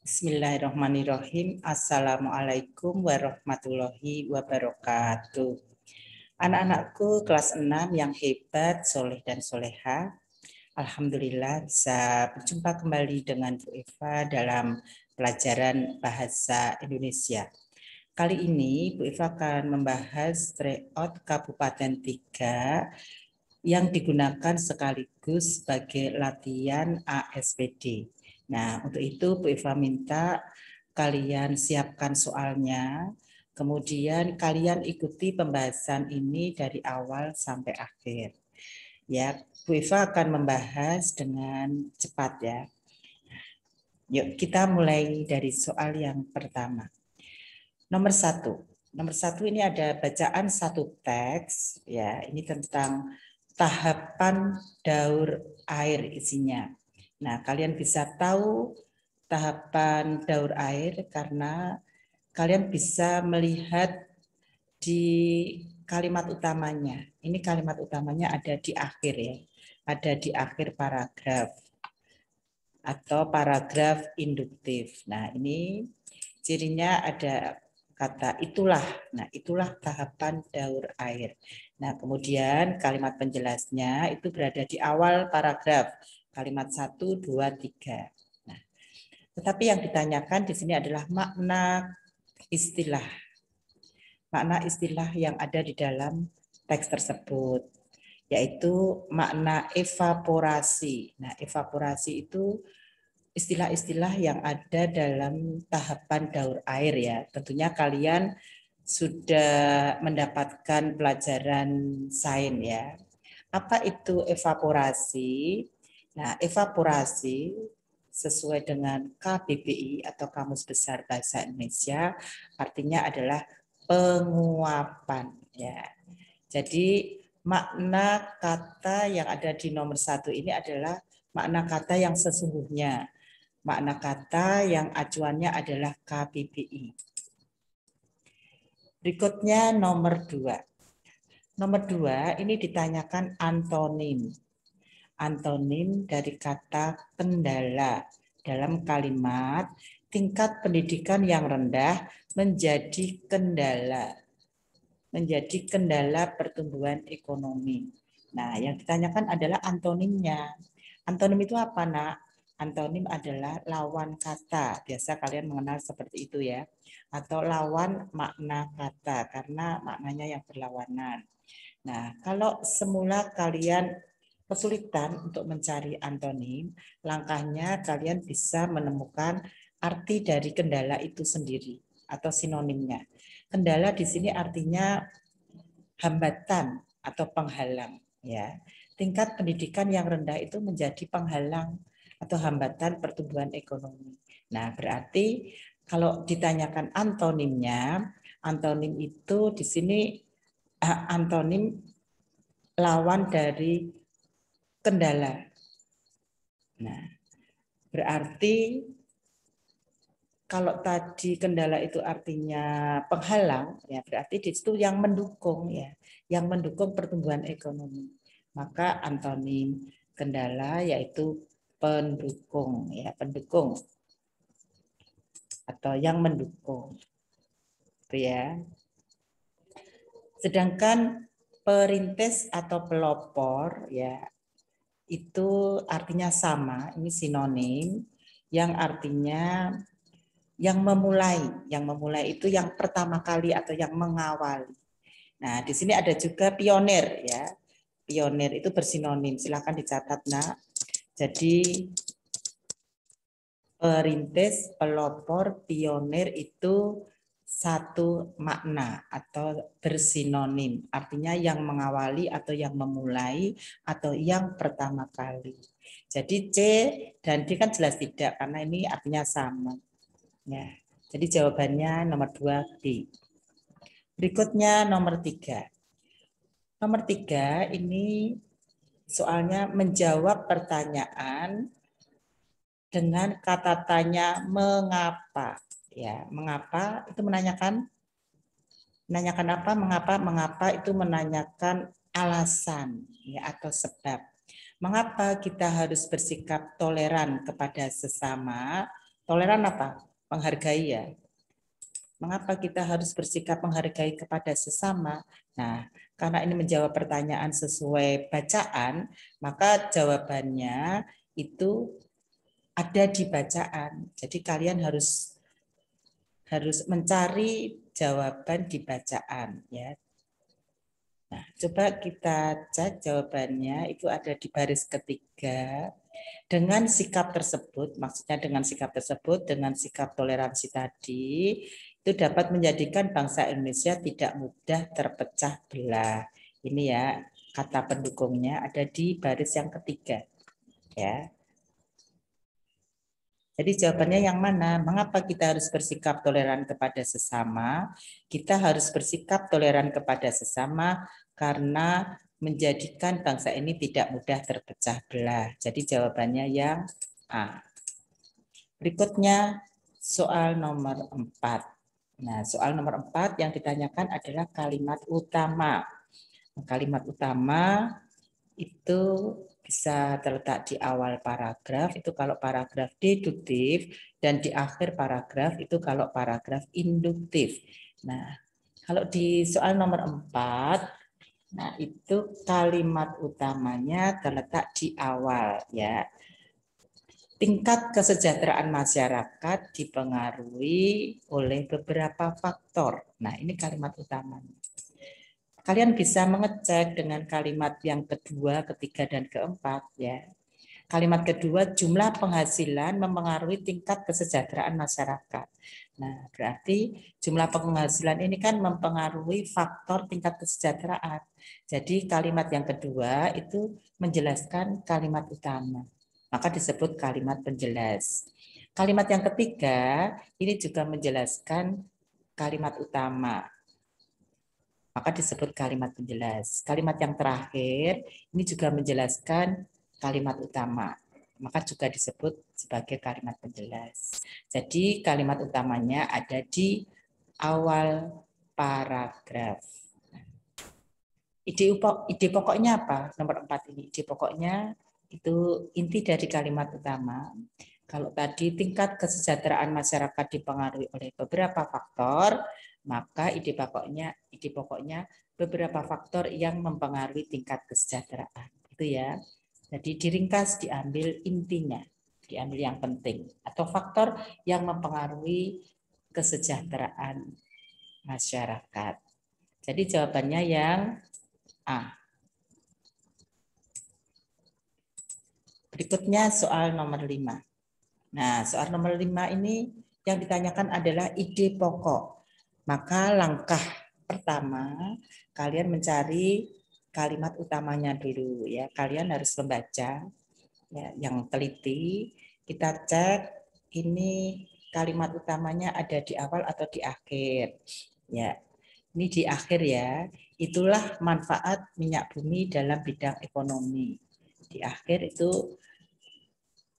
Bismillahirrahmanirrahim. Assalamualaikum warahmatullahi wabarakatuh. Anak-anakku kelas 6 yang hebat, soleh dan soleha. Alhamdulillah bisa berjumpa kembali dengan Bu Eva dalam pelajaran bahasa Indonesia. Kali ini Bu Eva akan membahas tryout Kabupaten 3 yang digunakan sekaligus sebagai latihan ASPD. Nah, untuk itu Bu Eva minta kalian siapkan soalnya, kemudian kalian ikuti pembahasan ini dari awal sampai akhir. Ya, Bu Eva akan membahas dengan cepat ya. Yuk, kita mulai dari soal yang pertama. Nomor 1. Nomor 1 ini ada bacaan satu teks ya, ini tentang tahapan daur air isinya. Nah, kalian bisa tahu tahapan daur air karena kalian bisa melihat di kalimat utamanya. Ini kalimat utamanya ada di akhir ya. Ada di akhir paragraf atau paragraf induktif. Nah, ini cirinya ada kata itulah. Nah, itulah tahapan daur air. Nah, kemudian kalimat penjelasnya itu berada di awal paragraf. Kalimat 1, 2, 3. Nah, tetapi yang ditanyakan di sini adalah makna istilah. Makna istilah yang ada di dalam teks tersebut, yaitu makna evaporasi. Nah, evaporasi itu istilah-istilah yang ada dalam tahapan daur air ya. Tentunya kalian sudah mendapatkan pelajaran sains ya. Apa itu evaporasi? Nah, evaporasi sesuai dengan KBBI atau Kamus Besar Bahasa Indonesia artinya adalah penguapan ya. Jadi makna kata yang ada di nomor 1 ini adalah makna kata yang sesungguhnya. Makna kata yang acuannya adalah KBBI. Berikutnya nomor 2. Nomor 2 ini ditanyakan antonim. Antonim dari kata kendala. Dalam kalimat tingkat pendidikan yang rendah menjadi kendala. Menjadi kendala pertumbuhan ekonomi. Nah, yang ditanyakan adalah antonimnya. Antonim itu apa, Nak? Antonim adalah lawan kata. Biasa kalian mengenal seperti itu ya. Atau lawan makna kata karena maknanya yang berlawanan. Nah, kalau semula kalian kesulitan untuk mencari antonim, langkahnya kalian bisa menemukan arti dari kendala itu sendiri atau sinonimnya. Kendala di sini artinya hambatan atau penghalang ya. Tingkat pendidikan yang rendah itu menjadi penghalang atau hambatan pertumbuhan ekonomi. Nah, berarti kalau ditanyakan antonimnya, antonim itu di sini antonim lawan dari kendala. Nah, berarti kalau tadi kendala itu artinya penghalang, ya berarti di situ yang mendukung ya, yang mendukung pertumbuhan ekonomi. Maka antonim kendala yaitu pendukung ya, pendukung atau yang mendukung. Itu ya. Sedangkan perintis atau pelopor ya itu artinya sama, ini sinonim yang artinya yang memulai itu yang pertama kali atau yang mengawali. Nah, di sini ada juga pionir ya. Pionir itu bersinonim, silakan dicatat Nak. Jadi perintis, pelopor, pionir itu satu makna atau bersinonim. Artinya yang mengawali atau yang memulai atau yang pertama kali. Jadi C dan D kan jelas tidak karena ini artinya sama. Ya, jadi jawabannya nomor 2B. Berikutnya nomor 3. Nomor 3 ini soalnya menjawab pertanyaan dengan kata tanya mengapa. Ya, mengapa itu menanyakan apa? Mengapa itu menanyakan alasan ya atau sebab. Mengapa kita harus bersikap toleran kepada sesama? Toleran apa? Menghargai ya. Mengapa kita harus bersikap menghargai kepada sesama? Nah, karena ini menjawab pertanyaan sesuai bacaan, maka jawabannya itu ada di bacaan. Jadi kalian harus mencari jawaban di bacaan ya. Nah, coba kita cek jawabannya itu ada di baris ketiga. Dengan sikap tersebut, maksudnya dengan sikap tersebut, dengan sikap toleransi tadi, itu dapat menjadikan bangsa Indonesia tidak mudah terpecah belah. Ini ya, kata pendukungnya ada di baris yang ketiga. Ya. Jadi jawabannya yang mana? Mengapa kita harus bersikap toleran kepada sesama? Kita harus bersikap toleran kepada sesama karena menjadikan bangsa ini tidak mudah terpecah belah. Jadi jawabannya yang A. Berikutnya soal nomor 4. Nah, soal nomor 4 yang ditanyakan adalah kalimat utama. Kalimat utama itu bisa terletak di awal paragraf, itu kalau paragraf deduktif, dan di akhir paragraf itu kalau paragraf induktif. Nah, kalau di soal nomor 4, nah itu kalimat utamanya terletak di awal ya. Tingkat kesejahteraan masyarakat dipengaruhi oleh beberapa faktor. Nah, ini kalimat utamanya. Kalian bisa mengecek dengan kalimat yang kedua, ketiga, dan keempat ya. Kalimat kedua, jumlah penghasilan mempengaruhi tingkat kesejahteraan masyarakat. Nah, berarti jumlah penghasilan ini kan mempengaruhi faktor tingkat kesejahteraan. Jadi kalimat yang kedua itu menjelaskan kalimat utama. Maka disebut kalimat penjelas. Kalimat yang ketiga ini juga menjelaskan kalimat utama. Maka disebut kalimat penjelas. Kalimat yang terakhir ini juga menjelaskan kalimat utama. Maka juga disebut sebagai kalimat penjelas. Jadi kalimat utamanya ada di awal paragraf. Ide pokoknya apa? Nomor 4 ini. Ide pokoknya itu inti dari kalimat utama. Kalau tadi tingkat kesejahteraan masyarakat dipengaruhi oleh beberapa faktor, maka ide pokoknya beberapa faktor yang mempengaruhi tingkat kesejahteraan. Itu ya. Jadi diringkas, diambil intinya, diambil yang penting atau faktor yang mempengaruhi kesejahteraan masyarakat. Jadi jawabannya yang A. Berikutnya soal nomor 5. Nah, soal nomor 5 ini yang ditanyakan adalah ide pokok. Maka langkah pertama, kalian mencari kalimat utamanya dulu ya. Kalian harus membaca ya, yang teliti. Kita cek ini kalimat utamanya ada di awal atau di akhir. Ya. Ini di akhir ya. Itulah manfaat minyak bumi dalam bidang ekonomi. Di akhir itu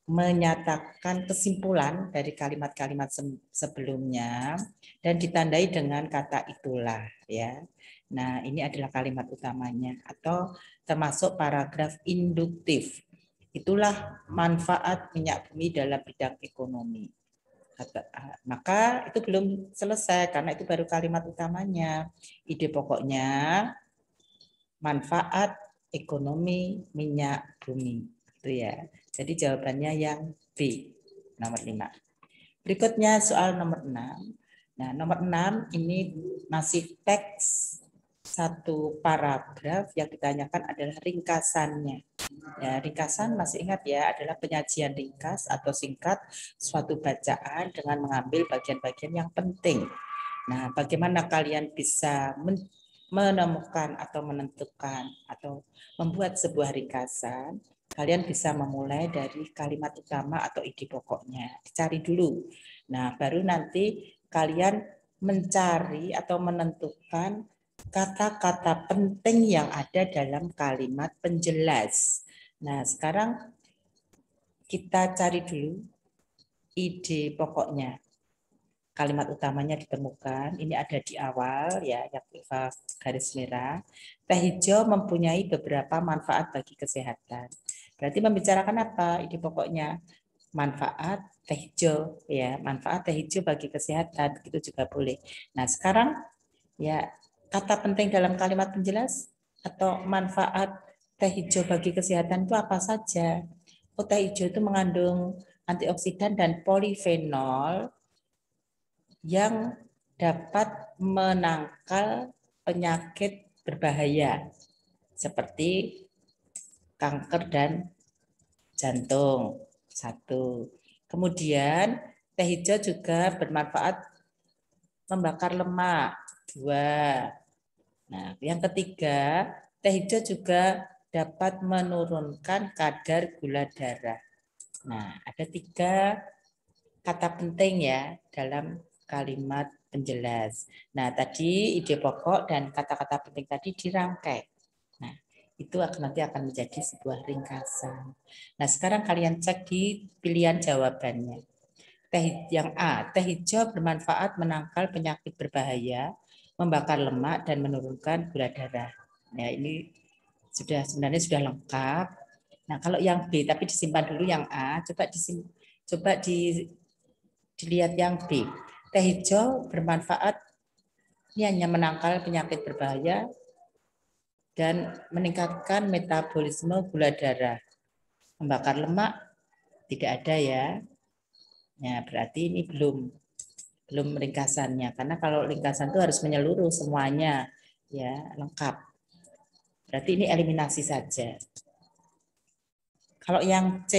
menyatakan kesimpulan dari kalimat-kalimat sebelumnya dan ditandai dengan kata itulah ya. Nah, ini adalah kalimat utamanya atau termasuk paragraf induktif. Itulah manfaat minyak bumi dalam bidang ekonomi. Maka itu belum selesai karena itu baru kalimat utamanya. Ide pokoknya manfaat ekonomi minyak bumi. Itu ya. Jadi jawabannya yang B, nomor 5. Berikutnya soal nomor 6. Nah, nomor 6 ini masih teks satu paragraf yang ditanyakan adalah ringkasannya. Ya, ringkasan masih ingat ya, adalah penyajian ringkas atau singkat suatu bacaan dengan mengambil bagian-bagian yang penting. Nah, bagaimana kalian bisa menemukan atau menentukan atau membuat sebuah ringkasan? Kalian bisa memulai dari kalimat utama atau ide pokoknya. Dicari dulu. Nah, baru nanti kalian mencari atau menentukan kata-kata penting yang ada dalam kalimat penjelas. Nah, sekarang kita cari dulu ide pokoknya. Kalimat utamanya ditemukan, ini ada di awal ya, yang garis merah. Teh hijau mempunyai beberapa manfaat bagi kesehatan. Berarti membicarakan apa ide pokoknya? manfaat teh hijau ya, manfaat teh hijau bagi kesehatan itu juga boleh. Nah, sekarang ya kata penting dalam kalimat penjelas atau manfaat teh hijau bagi kesehatan itu apa saja? Oh, teh hijau itu mengandung antioksidan dan polifenol yang dapat menangkal penyakit berbahaya seperti kanker dan jantung. Satu. Kemudian teh hijau juga bermanfaat membakar lemak. Dua. Nah, yang ketiga, teh hijau juga dapat menurunkan kadar gula darah. Nah, ada 3 kata penting ya dalam kalimat penjelas. Nah, tadi ide pokok dan kata-kata penting tadi dirangkai. Nah, itu nanti akan menjadi sebuah ringkasan. Nah, sekarang kalian cek di pilihan jawabannya. Yang A, teh hijau bermanfaat menangkal penyakit berbahaya, membakar lemak dan menurunkan gula darah. Ya, ini sebenarnya sudah lengkap. Nah, kalau yang B tapi disimpan dulu yang A, coba dilihat yang B. Teh hijau bermanfaat ini hanya menangkal penyakit berbahaya dan meningkatkan metabolisme gula darah. Membakar lemak tidak ada ya. Ya, berarti ini belum ringkasannya, karena kalau ringkasan itu harus menyeluruh semuanya ya, lengkap. Berarti ini eliminasi saja. Kalau yang C,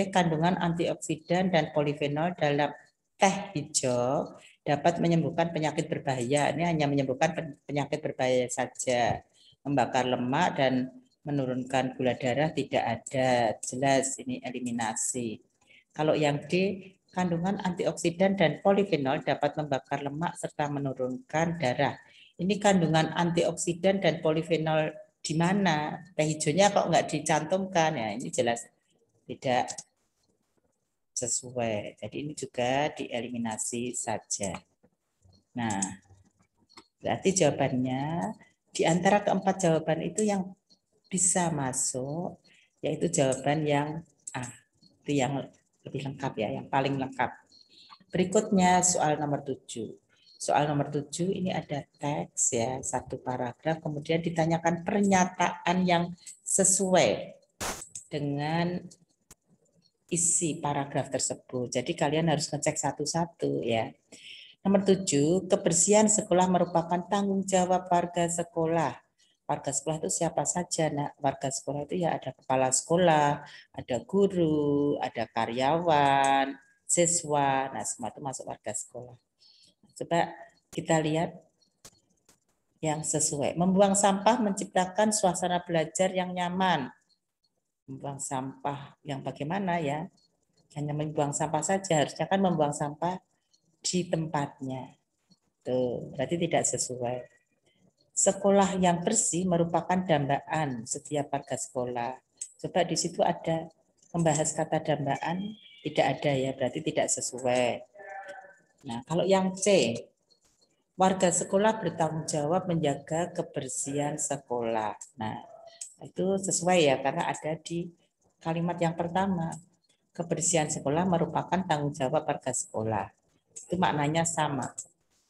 kandungan antioksidan dan polifenol dalam teh hijau dapat menyembuhkan penyakit berbahaya. Ini hanya menyembuhkan penyakit berbahaya saja. Membakar lemak dan menurunkan gula darah tidak ada. Jelas ini eliminasi. Kalau yang D, kandungan antioksidan dan polifenol dapat membakar lemak serta menurunkan darah. Ini kandungan antioksidan dan polifenol di mana? Teh hijaunya kok nggak dicantumkan? Ya, ini jelas tidak sesuai. Jadi ini juga dieliminasi saja. Nah, berarti jawabannya di antara keempat jawaban itu yang bisa masuk, yaitu jawaban yang A. Itu yang lebih lengkap ya, yang paling lengkap. Berikutnya soal nomor 7. Soal nomor 7 ini ada teks ya, 1 paragraf, kemudian ditanyakan pernyataan yang sesuai dengan isi paragraf tersebut. Jadi kalian harus ngecek satu-satu ya. Nomor 7, kebersihan sekolah merupakan tanggung jawab warga sekolah. Warga sekolah itu siapa saja? Nah, warga sekolah itu ya ada kepala sekolah, ada guru, ada karyawan, siswa. Nah, semua itu masuk warga sekolah. Coba kita lihat yang sesuai. Membuang sampah menciptakan suasana belajar yang nyaman. Membuang sampah yang bagaimana ya? Hanya membuang sampah saja, harusnya kan membuang sampah di tempatnya. Tuh, berarti tidak sesuai. Sekolah yang bersih merupakan dambaan setiap warga sekolah. Coba di situ ada membahas kata dambaan, tidak ada ya, berarti tidak sesuai. Nah, kalau yang C, warga sekolah bertanggung jawab menjaga kebersihan sekolah. Nah, itu sesuai ya, karena ada di kalimat yang pertama. Kebersihan sekolah merupakan tanggung jawab warga sekolah. Itu maknanya sama.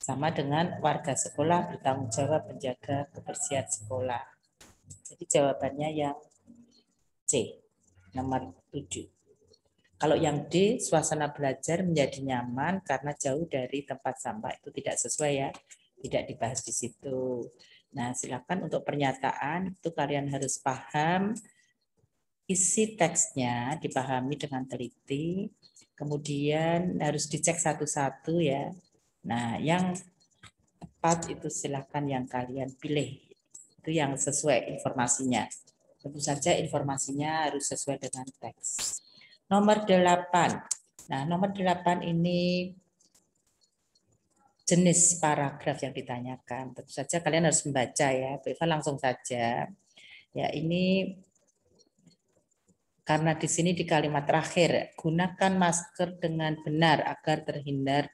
Sama dengan warga sekolah bertanggung jawab menjaga kebersihan sekolah. Jadi jawabannya yang C, nomor 7. Kalau yang D, suasana belajar menjadi nyaman karena jauh dari tempat sampah. Itu tidak sesuai ya, tidak dibahas di situ. Nah, silakan untuk pernyataan itu kalian harus paham isi teksnya, dipahami dengan teliti, kemudian harus dicek satu-satu ya. Nah, yang tepat itu silakan yang kalian pilih. Itu yang sesuai informasinya. Tentu saja informasinya harus sesuai dengan teks. Nomor 8. Nah, nomor 8 ini jenis paragraf yang ditanyakan. Tentu saja kalian harus membaca ya. Bu Eva langsung saja. Ya, ini karena di sini di kalimat terakhir, gunakan masker dengan benar agar terhindar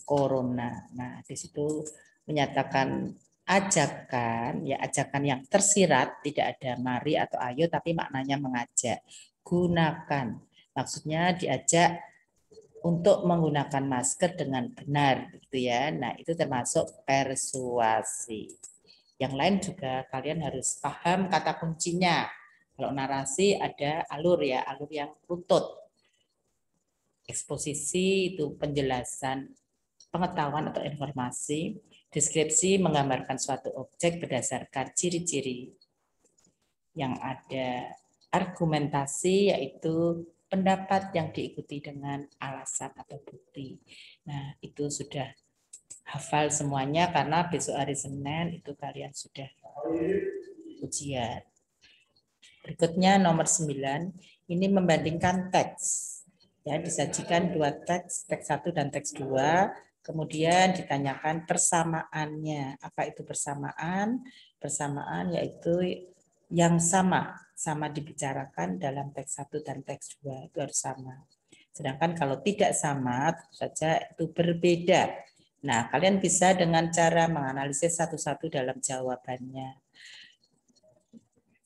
corona. Nah, di situ menyatakan ajakan, ya ajakan yang tersirat, tidak ada mari atau ayo, tapi maknanya mengajak. gunakan. Maksudnya diajak untuk menggunakan masker dengan benar, gitu ya. Nah, itu termasuk persuasi. Yang lain juga kalian harus paham kata kuncinya. Kalau narasi ada alur ya, alur yang runtut. Eksposisi itu penjelasan pengetahuan atau informasi. Deskripsi menggambarkan suatu objek berdasarkan ciri-ciri yang ada. Argumentasi yaitu pendapat yang diikuti dengan alasan atau bukti. Nah, itu sudah hafal semuanya karena besok hari Senin itu kalian sudah ujian. Berikutnya nomor 9, ini membandingkan teks. Ya, disajikan dua teks, teks 1 dan teks 2, kemudian ditanyakan persamaannya. Apa itu persamaan? Persamaan yaitu yang sama dibicarakan dalam teks 1 dan teks 2 itu harus sama. Sedangkan kalau tidak sama, tentu saja itu berbeda. Nah, kalian bisa dengan cara menganalisis satu-satu dalam jawabannya.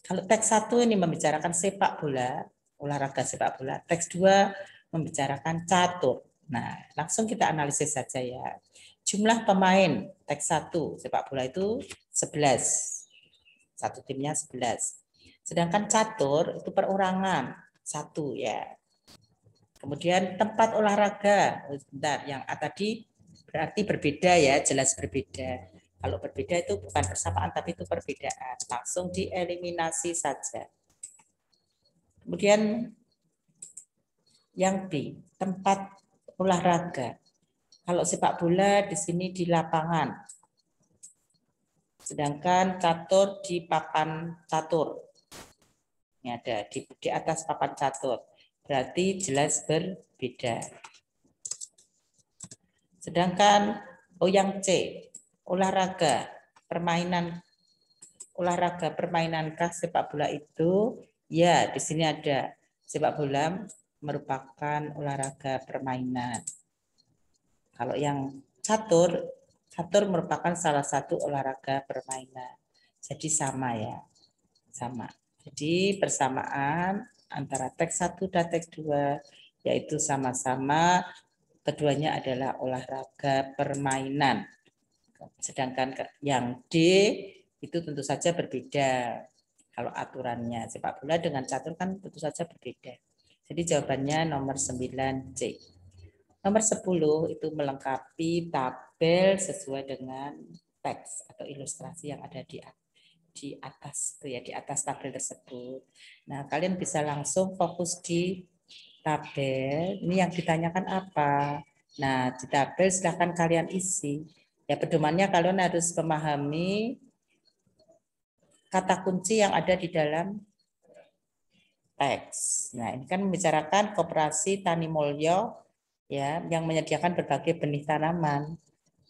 Kalau teks 1 ini membicarakan sepak bola, olahraga sepak bola, teks 2 membicarakan catur. Nah, langsung kita analisis saja ya. Jumlah pemain teks 1 sepak bola itu 11. Satu timnya 11. Sedangkan catur itu perorangan 1 ya. Kemudian tempat olahraga, bentar, yang tadi berarti berbeda ya, jelas berbeda. Kalau berbeda itu bukan persamaan, tapi itu perbedaan. Langsung dieliminasi saja. Kemudian yang B, tempat olahraga. Kalau sepak bola di sini di lapangan. Sedangkan catur di papan catur. Ini ada di atas papan catur. Berarti jelas berbeda. Sedangkan yang C, olahraga permainankah sepak bola itu? Ya, di sini ada sepak bola merupakan olahraga permainan. Kalau yang catur merupakan salah satu olahraga permainan. Jadi sama ya. Sama. Jadi persamaan antara teks 1 dan teks 2 yaitu sama-sama keduanya adalah olahraga permainan. Sedangkan yang D itu tentu saja berbeda. Kalau aturannya sepak bola dengan catur kan tentu saja berbeda. Jadi jawabannya nomor 9C. Nomor 10 itu melengkapi tabel sesuai dengan teks atau ilustrasi yang ada di atas tuh ya, di atas tabel tersebut. Nah, kalian bisa langsung fokus di tabel. Ini yang ditanyakan apa? Nah, di tabel silahkan kalian isi. Ya, pedomannya kalian harus memahami kata kunci yang ada di dalam teks. Nah, ini kan membicarakan Koperasi Tani Mulyo ya, yang menyediakan berbagai benih tanaman.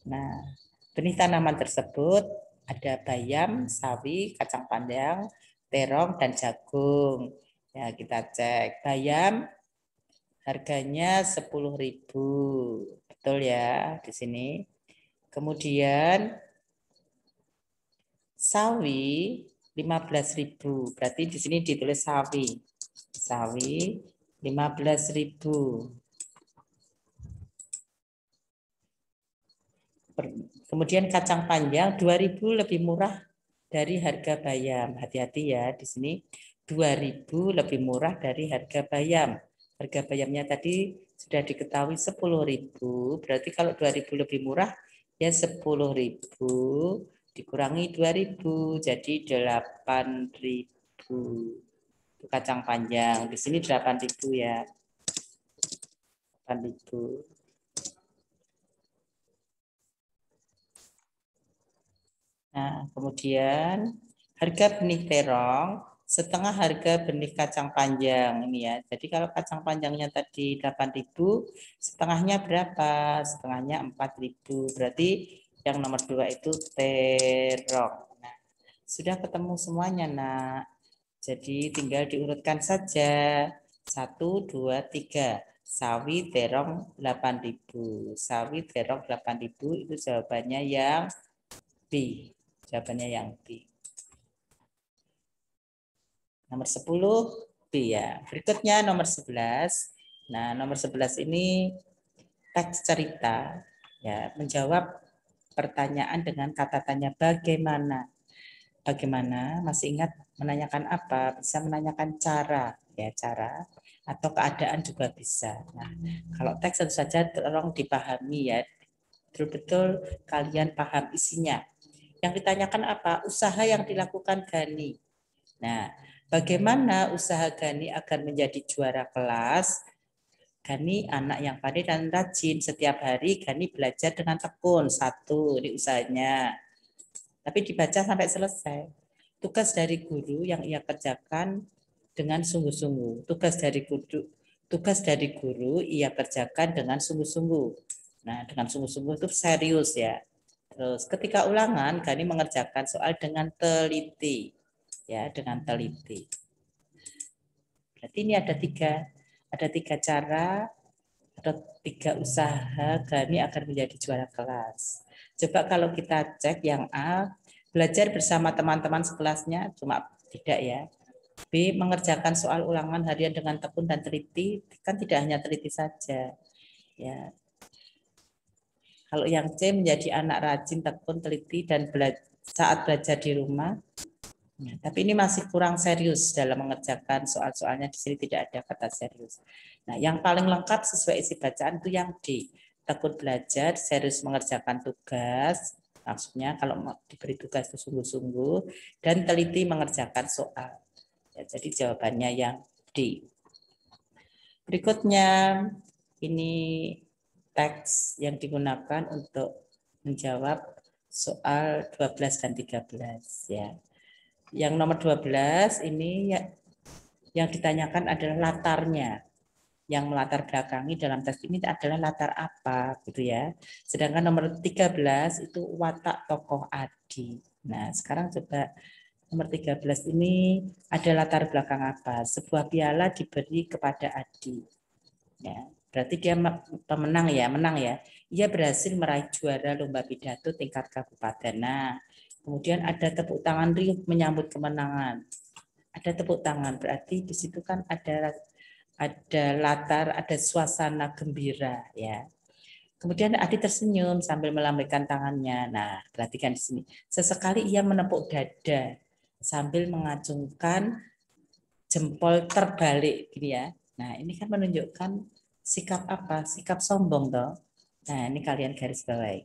Nah, benih tanaman tersebut ada bayam, sawi, kacang panjang, terong, dan jagung. Ya, kita cek. Bayam harganya 10.000. Betul ya di sini. Kemudian sawi 15.000. Berarti di sini ditulis sawi. Sawi 15.000. Kemudian kacang panjang 2.000 lebih murah dari harga bayam. Hati-hati ya di sini 2.000 lebih murah dari harga bayam. Harga bayamnya tadi sudah diketahui 10.000. Berarti kalau 2.000 lebih murah ya 10.000 dikurangi 2.000 jadi 8.000. Itu kacang panjang. Di sini 8.000 ya. 8.000. Nah, kemudian harga benih terong setengah harga benih kacang panjang ini ya. Jadi kalau kacang panjangnya tadi 8.000, setengahnya berapa? Setengahnya 4.000. Berarti yang nomor 2 itu terong. Nah, sudah ketemu semuanya, Nak. Jadi tinggal diurutkan saja. 1, 2, 3. Sawi terong 8.000. Sawi terong 8.000 itu jawabannya yang B. Jawabannya yang B. Nomor 10, B ya. Berikutnya nomor 11. Nah, nomor 11 ini teks cerita ya, menjawab pertanyaan dengan kata tanya bagaimana. Bagaimana? Masih ingat menanyakan apa? Bisa menanyakan cara, ya cara atau keadaan juga bisa. Nah, kalau teks tentu saja tolong dipahami ya, betul-betul kalian paham isinya. Yang ditanyakan apa? Usaha yang dilakukan Gani. Nah, bagaimana usaha Gani agar menjadi juara kelas? Gani anak yang pandai dan rajin. Setiap hari Gani belajar dengan tekun. Satu, ini usahanya. Tapi dibaca sampai selesai. Tugas dari guru yang ia kerjakan dengan sungguh-sungguh. Tugas dari guru ia kerjakan dengan sungguh-sungguh. Nah, dengan sungguh-sungguh itu serius ya. Terus ketika ulangan, Gani mengerjakan soal dengan teliti. Ya, dengan teliti. Berarti ini ada tiga cara atau 3 usaha Gani agar menjadi juara kelas. Coba kalau kita cek yang A, belajar bersama teman-teman sekelasnya, cuma tidak ya. B, mengerjakan soal ulangan harian dengan tekun dan teliti, kan tidak hanya teliti saja. Ya. Kalau yang C menjadi anak rajin, tekun, teliti dan saat belajar di rumah. Ya, tapi ini masih kurang serius dalam mengerjakan soal-soalnya, di sini tidak ada kata serius. Nah, yang paling lengkap sesuai isi bacaan itu yang D. Tekun belajar, serius mengerjakan tugas, maksudnya kalau diberi tugas itu sungguh-sungguh, dan teliti mengerjakan soal. Ya, jadi jawabannya yang D. Berikutnya, ini teks yang digunakan untuk menjawab soal 12 dan 13 ya. Yang nomor 12 ini yang ditanyakan adalah latarnya. Yang melatar belakangi dalam teks ini adalah latar apa gitu ya. Sedangkan nomor 13 itu watak tokoh Adi. Nah, sekarang coba nomor 13 ini ada latar belakang apa? Sebuah piala diberi kepada Adi. Ya, berarti dia pemenang ya, menang ya. Ia berhasil meraih juara lomba pidato tingkat kabupaten. Nah, kemudian ada tepuk tangan riuh menyambut kemenangan. Ada tepuk tangan, berarti di situ kan ada latar, ada suasana gembira ya. Kemudian Adi tersenyum sambil melambaikan tangannya. Nah, perhatikan di sini. Sesekali ia menepuk dada sambil mengacungkan jempol terbalik gitu ya. Nah, ini kan menunjukkan sikap apa? Sikap sombong toh. Nah, ini kalian garis bawahi.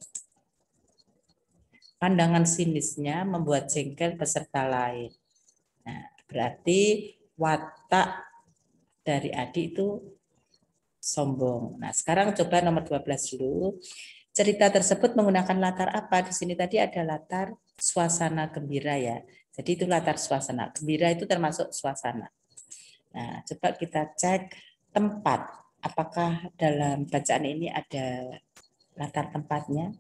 Pandangan sinisnya membuat jengkel peserta lain. Nah, berarti watak dari Adi itu sombong. Nah, sekarang coba nomor 12 dulu. Cerita tersebut menggunakan latar apa? Di sini tadi ada latar suasana gembira ya. Jadi itu latar suasana. Gembira itu termasuk suasana. Nah, coba kita cek tempat. Apakah dalam bacaan ini ada latar tempatnya?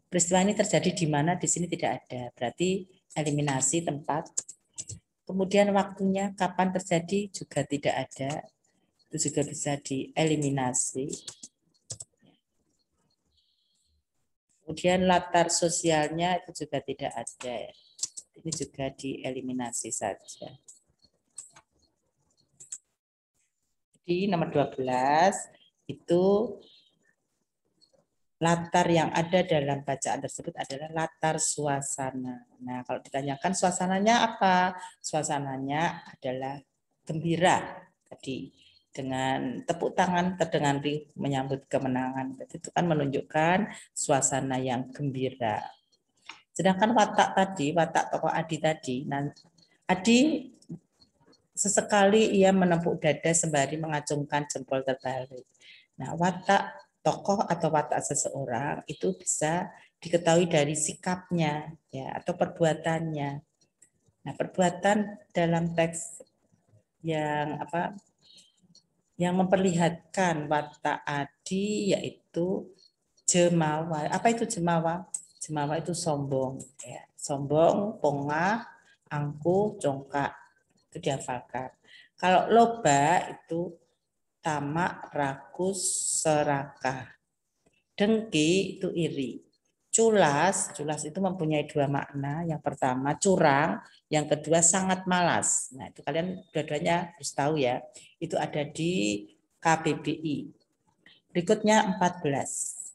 Peristiwa ini terjadi di mana? Di sini tidak ada. Berarti eliminasi tempat. Kemudian waktunya kapan terjadi juga tidak ada. Itu juga bisa dieliminasi. Kemudian latar sosialnya itu juga tidak ada. Ini juga dieliminasi saja. Jadi nomor 12 itu latar yang ada dalam bacaan tersebut adalah latar suasana. Nah, kalau ditanyakan suasananya apa? Suasananya adalah gembira. Tadi dengan tepuk tangan terdengar menyambut kemenangan. Itu kan menunjukkan suasana yang gembira. Sedangkan watak tadi, watak tokoh Adi tadi, Adi sesekali ia menepuk dada sembari mengacungkan jempol terbalik. Nah, watak tokoh atau watak seseorang itu bisa diketahui dari sikapnya ya atau perbuatannya. Nah, perbuatan dalam teks yang yang memperlihatkan watak Adi yaitu jemawa. Apa itu jemawa? Jemawa itu sombong ya. Sombong, pongah, angkuh, congkak. Itu dihafalkan. Kalau loba itu tamak, rakus, serakah. Dengki itu iri. Culas itu mempunyai 2 makna. Yang pertama curang, Yang kedua sangat malas. Nah, itu kalian dua-duanya harus tahu ya. Itu ada di KBBI. Berikutnya 14.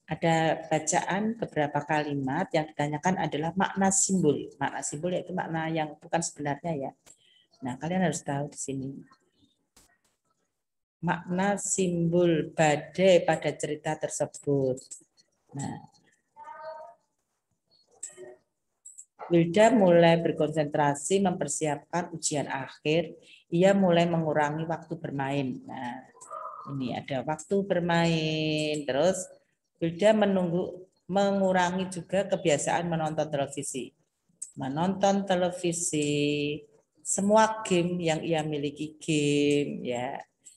Ada bacaan beberapa kalimat yang ditanyakan adalah makna simbol. Makna simbol yaitu makna yang bukan sebenarnya ya. Nah, kalian harus tahu di sini. Makna simbol badai pada cerita tersebut. Nah, Wilda mulai berkonsentrasi mempersiapkan ujian akhir. Ia mulai mengurangi waktu bermain. Nah, ini ada waktu bermain. Terus Wilda mengurangi juga kebiasaan menonton televisi. Menonton televisi, semua game yang ia miliki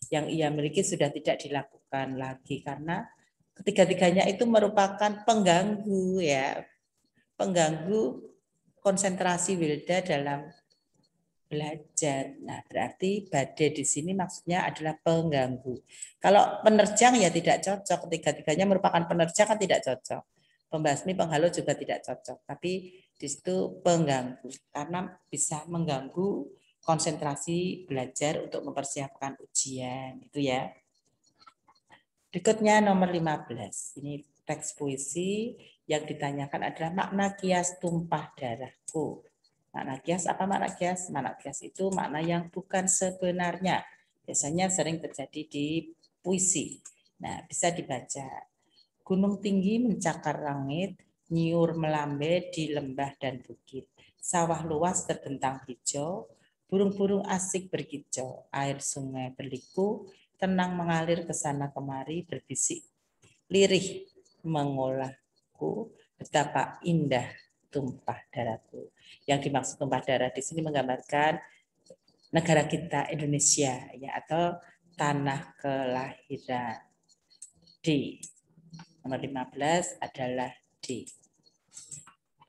yang ia miliki sudah tidak dilakukan lagi karena ketiga-tiganya itu merupakan pengganggu pengganggu konsentrasi Wilda dalam belajar. Nah, berarti badai di sini maksudnya adalah pengganggu. Kalau penerjang ya tidak cocok. Ketiga-tiganya merupakan penerjang kan tidak cocok. Pembasmi, penghalau juga tidak cocok. Tapi di situ pengganggu karena bisa mengganggu konsentrasi belajar untuk mempersiapkan ujian. Itu ya. Berikutnya nomor 15. Ini teks puisi yang ditanyakan adalah makna kias tumpah darahku. Makna kias apa makna kias? Makna kias itu makna yang bukan sebenarnya. Biasanya sering terjadi di puisi. Nah, bisa dibaca. Gunung tinggi mencakar langit, nyiur melambai di lembah dan bukit. Sawah luas terbentang hijau, burung-burung asik berkicau, air sungai berliku, tenang mengalir ke sana kemari berbisik. Lirih mengolahku, betapa indah tumpah darahku. Yang dimaksud tumpah darah di sini menggambarkan negara kita Indonesia ya atau tanah kelahiran. D. Nomor 15 adalah D.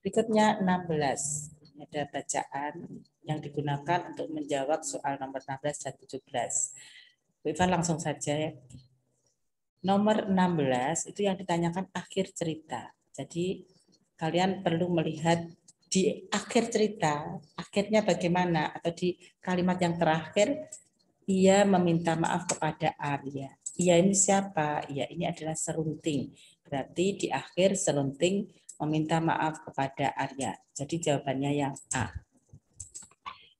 Berikutnya 16. Ada bacaan yang digunakan untuk menjawab soal nomor 16 dan 17. Bu Ivan langsung saja ya. Nomor 16 itu yang ditanyakan akhir cerita. Jadi kalian perlu melihat di akhir cerita, akhirnya bagaimana atau di kalimat yang terakhir ia meminta maaf kepada Arya. Ia ini siapa? Ia ini adalah Serunting. Berarti di akhir Serunting meminta maaf kepada Arya. Jadi jawabannya yang A.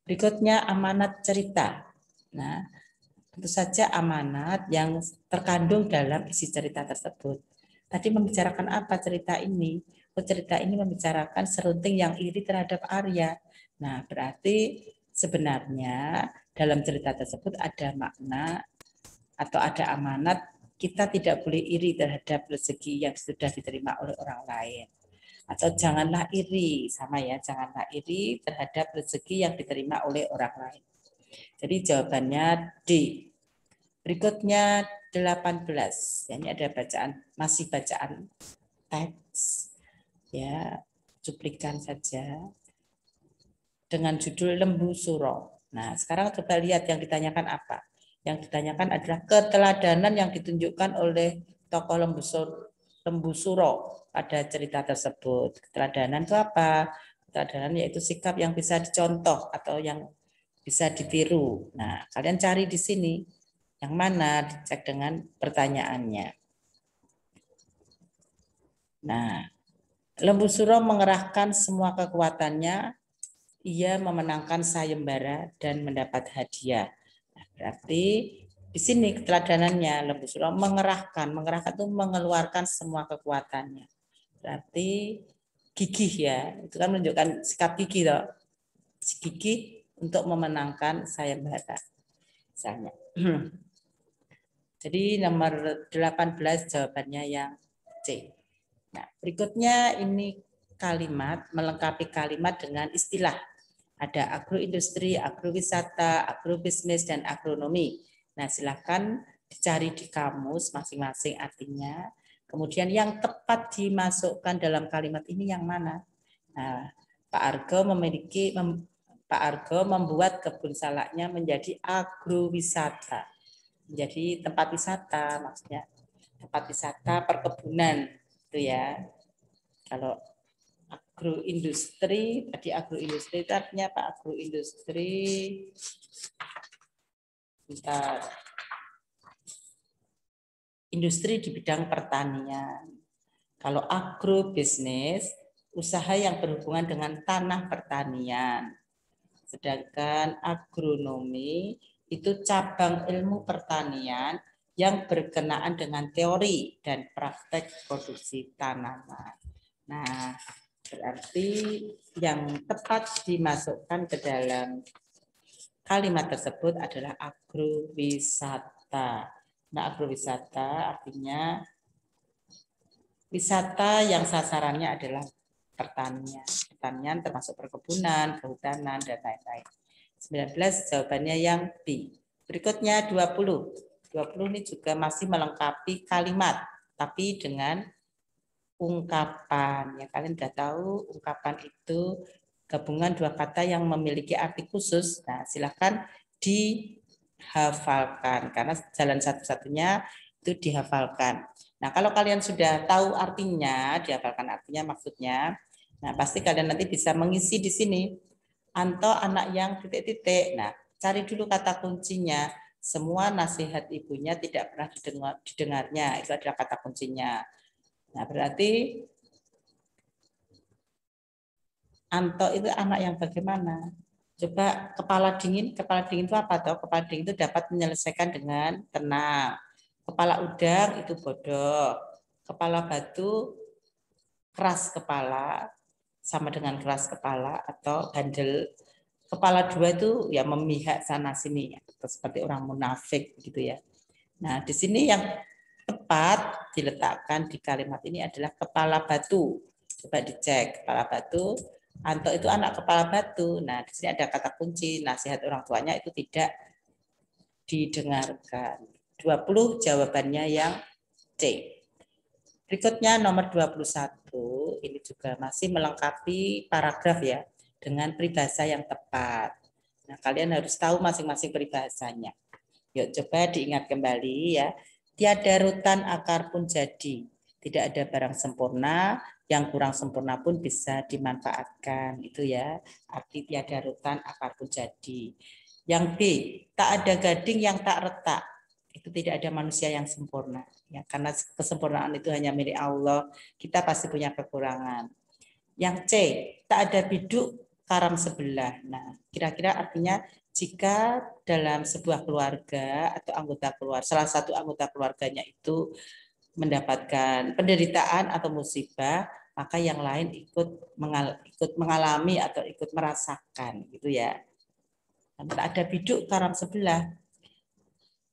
Berikutnya amanat cerita. Nah, tentu saja amanat yang terkandung dalam isi cerita tersebut. Tadi membicarakan apa cerita ini? Cerita ini membicarakan Serunting yang iri terhadap Arya. Nah, berarti sebenarnya dalam cerita tersebut ada makna atau ada amanat kita tidak boleh iri terhadap rezeki yang sudah diterima oleh orang lain. Atau janganlah iri, sama ya, janganlah iri terhadap rezeki yang diterima oleh orang lain. Jadi jawabannya D. Berikutnya 18. Ini ada bacaan, masih bacaan teks. Ya, cuplikan saja. Dengan judul Lembu Suro. Nah, sekarang coba lihat yang ditanyakan apa. Yang ditanyakan adalah keteladanan yang ditunjukkan oleh tokoh Lembu Suro pada cerita tersebut. Keteladanan itu apa? Keteladanan yaitu sikap yang bisa dicontoh atau yang bisa ditiru. Nah, kalian cari di sini yang mana, dicek dengan pertanyaannya. Nah, Lembu Suro mengerahkan semua kekuatannya. Ia memenangkan sayembara dan mendapat hadiah. Nah, berarti di sini keteladanannya Lembu Suro mengerahkan itu mengeluarkan semua kekuatannya. Berarti gigih ya, itu kan menunjukkan sikap gigih loh. Gigih untuk memenangkan sayembara. Misalnya. Jadi nomor 18 jawabannya yang C. Nah, berikutnya ini kalimat, melengkapi kalimat dengan istilah. Ada agroindustri, agrowisata, agrobisnis, dan agronomi. Nah, silakan dicari di kamus masing-masing artinya. Kemudian yang tepat dimasukkan dalam kalimat ini yang mana? Nah, Pak Argo membuat kebun salaknya menjadi agrowisata. Menjadi tempat wisata maksudnya. Tempat wisata perkebunan itu ya. Kalau agroindustri. Tadi agroindustri itu artinya apa? Agroindustri. Bentar. Industri di bidang pertanian. Kalau agrobisnis, usaha yang berhubungan dengan tanah pertanian. Sedangkan agronomi itu cabang ilmu pertanian yang berkenaan dengan teori dan praktek produksi tanaman. Nah, berarti yang tepat dimasukkan ke dalam kalimat tersebut adalah agrowisata. Nah, agrowisata artinya wisata yang sasarannya adalah pertanian. Pertanian termasuk perkebunan, kehutanan, dan lain-lain. 19 jawabannya yang B. Berikutnya 20. 20 ini juga masih melengkapi kalimat, tapi dengan ungkapan. Ya, kalian sudah tahu ungkapan itu gabungan dua kata yang memiliki arti khusus. Nah, silakan dihafalkan karena jalan satu-satunya itu dihafalkan. Nah, kalau kalian sudah tahu artinya, dihafalkan artinya maksudnya, nah pasti kalian nanti bisa mengisi di sini. Anto anak yang titik-titik. Nah, cari dulu kata kuncinya. Semua nasihat ibunya tidak pernah didengarnya. Itu adalah kata kuncinya. Nah, berarti Anto itu anak yang bagaimana? Coba kepala dingin itu apa toh? Kepala dingin itu dapat menyelesaikan dengan tenang. Kepala udang itu bodoh. Kepala batu keras kepala, sama dengan keras kepala atau bandel. Kepala dua itu ya memihak sana sini, seperti orang munafik gitu ya. Nah, di sini yang tepat diletakkan di kalimat ini adalah kepala batu. Coba dicek, kepala batu. Anto itu anak kepala batu. Nah, di sini ada kata kunci, nasihat orang tuanya itu tidak didengarkan. 20 jawabannya yang C. Berikutnya nomor 21, ini juga masih melengkapi paragraf ya, dengan peribahasa yang tepat. Nah, kalian harus tahu masing-masing peribahasanya. Yuk coba diingat kembali ya. Tiada rutan akar pun jadi. Tidak ada barang sempurna, yang kurang sempurna pun bisa dimanfaatkan. Itu ya, arti tiada rutan akar pun jadi. Yang B, tak ada gading yang tak retak. Itu tidak ada manusia yang sempurna. Ya, karena kesempurnaan itu hanya milik Allah. Kita pasti punya kekurangan. Yang C, tak ada biduk karam sebelah. Nah, kira-kira artinya jika dalam sebuah keluarga atau anggota keluarga, salah satu anggota keluarganya itu mendapatkan penderitaan atau musibah, maka yang lain ikut mengalami atau ikut merasakan, gitu ya. Tak ada biduk karam sebelah.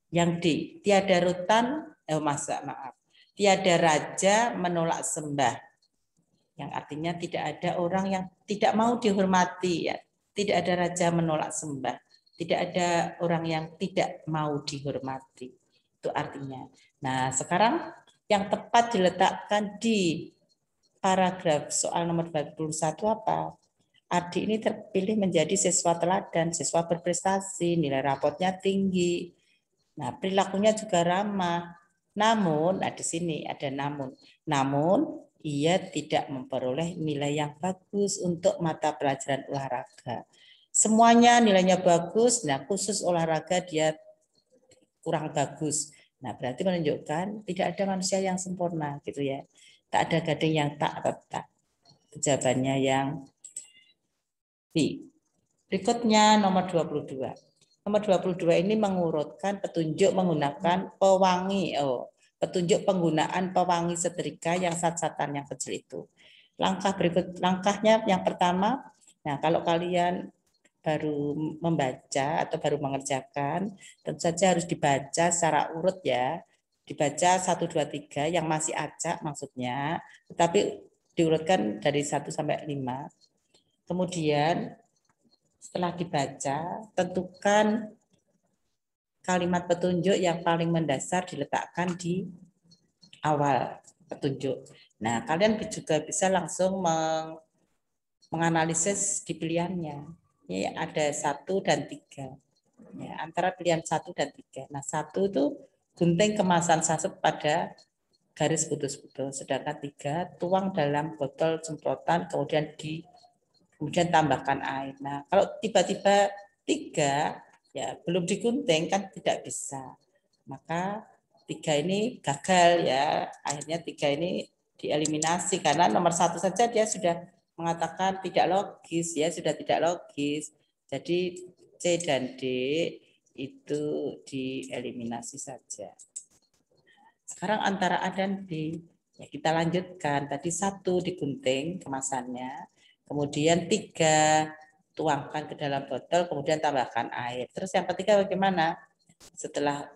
Yang D, tiada rutan, tiada raja menolak sembah. Yang artinya tidak ada orang yang tidak mau dihormati, ya. Tidak ada raja menolak sembah. Tidak ada orang yang tidak mau dihormati. Itu artinya. Nah, sekarang yang tepat diletakkan di paragraf soal nomor 21 apa? Adi ini terpilih menjadi siswa teladan, siswa berprestasi, nilai rapotnya tinggi. Nah, perilakunya juga ramah. Namun, nah di sini ada namun. Namun, ia tidak memperoleh nilai yang bagus untuk mata pelajaran olahraga. Semuanya nilainya bagus, nah khusus olahraga dia kurang bagus. Nah, berarti menunjukkan tidak ada manusia yang sempurna gitu ya. Tak ada gading yang tak retak. Jawabannya yang B. Berikutnya nomor 22. Nomor 22 ini mengurutkan petunjuk menggunakan pewangi. Petunjuk penggunaan pewangi setrika yang sat-satan yang kecil itu. Langkahnya yang pertama, nah kalau kalian baru membaca atau baru mengerjakan, tentu saja harus dibaca secara urut ya. Dibaca 1, 2, 3 yang masih acak maksudnya, tetapi diurutkan dari 1 sampai 5. Kemudian setelah dibaca, tentukan kalimat petunjuk yang paling mendasar diletakkan di awal petunjuk. Nah, kalian juga bisa langsung menganalisis di pilihannya. Ini ada 1 dan 3. Ya, antara pilihan 1 dan 3. Nah, 1 itu gunting kemasan saset pada garis putus-putus. Sedangkan 3 tuang dalam botol semprotan kemudian tambahkan air. Nah, kalau tiba-tiba 3 ya belum digunting kan tidak bisa. Maka 3 ini gagal ya. Akhirnya 3 ini dieliminasi karena nomor 1 saja dia sudah mengatakan tidak logis ya, sudah tidak logis. Jadi C dan D itu dieliminasi saja. Sekarang antara A dan B ya kita lanjutkan. Tadi 1 digunting kemasannya, kemudian 3 tuangkan ke dalam botol, kemudian tambahkan air. Terus yang ketiga bagaimana? Setelah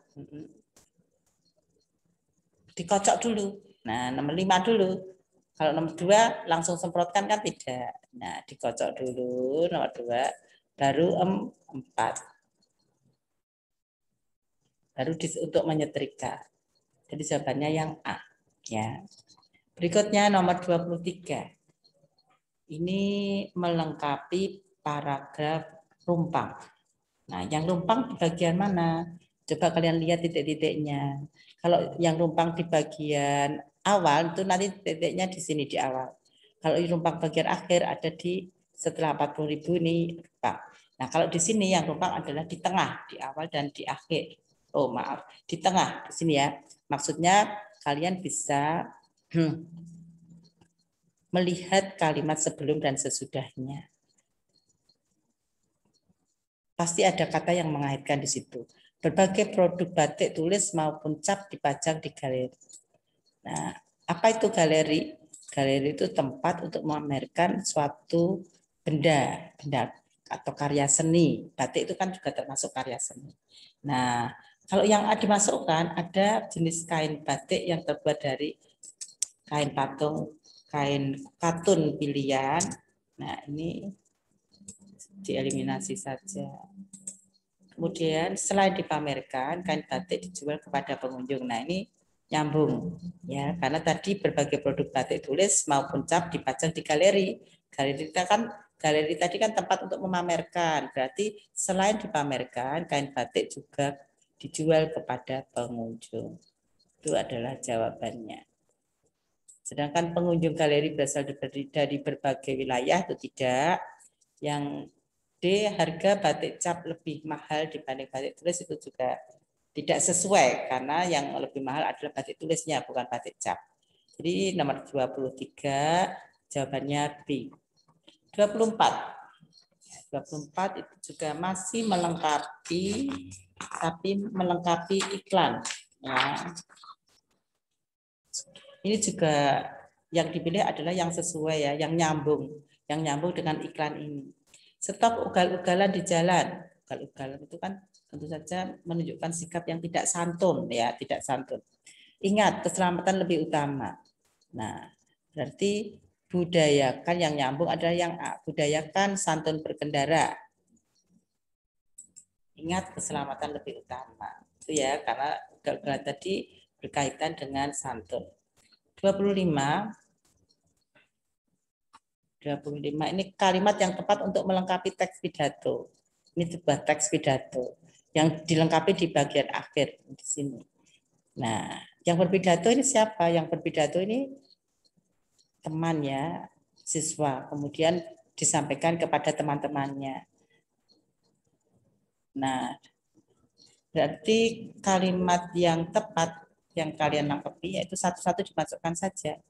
dikocok dulu. Nah, nomor 5 dulu. Kalau nomor 2 langsung semprotkan kan tidak. Nah, dikocok dulu nomor 2, baru 4. Baru untuk menyetrika. Jadi jawabannya yang A. Ya. Berikutnya nomor 23. Ini melengkapi paragraf rumpang. Nah, yang rumpang di bagian mana? Coba kalian lihat titik-titiknya. Kalau yang rumpang di bagian awal itu nanti titiknya di sini di awal. Kalau rumpang bagian akhir ada di setelah 40.000 ini rumpang. Nah, kalau di sini yang rumpang adalah di tengah, di awal dan di akhir. Oh, maaf, di tengah di sini ya. Maksudnya kalian bisa melihat kalimat sebelum dan sesudahnya. Pasti ada kata yang mengaitkan di situ. Berbagai produk batik tulis maupun cap dipajang di galeri. Nah, apa itu galeri? Galeri itu tempat untuk memamerkan suatu benda atau karya seni. Batik itu kan juga termasuk karya seni. Nah, kalau yang dimasukkan ada jenis kain batik yang terbuat dari kain patung, kain katun pilihan. Nah, ini dieliminasi saja. Kemudian selain dipamerkan, kain batik dijual kepada pengunjung. Nah, ini nyambung ya, karena tadi berbagai produk batik tulis maupun cap dipajang di galeri. Galeri tadi kan tempat untuk memamerkan. Berarti selain dipamerkan, kain batik juga dijual kepada pengunjung. Itu adalah jawabannya. Sedangkan pengunjung galeri berasal dari berbagai wilayah itu tidak. Yang D, harga batik cap lebih mahal dibanding batik tulis itu juga tidak sesuai karena yang lebih mahal adalah batik tulisnya bukan batik cap. Jadi nomor 23 jawabannya B. 24. 24 itu juga masih melengkapi iklan ya. Ini juga yang dipilih adalah yang sesuai ya, yang nyambung dengan iklan ini. Stop ugal-ugalan di jalan. Ugal-ugalan itu kan tentu saja menunjukkan sikap yang tidak santun ya, tidak santun. Ingat, keselamatan lebih utama. Nah, berarti budayakan yang nyambung adalah yang A, budayakan santun berkendara. Ingat, keselamatan lebih utama. Itu ya, karena ugal-ugalan tadi berkaitan dengan santun. 25 ini kalimat yang tepat untuk melengkapi teks pidato. Ini sebuah teks pidato yang dilengkapi di bagian akhir di sini. Nah, yang berpidato ini siapa? Yang berpidato ini teman ya, siswa. Kemudian disampaikan kepada teman-temannya. Nah, berarti kalimat yang tepat yang kalian lengkapi yaitu satu-satu dimasukkan saja.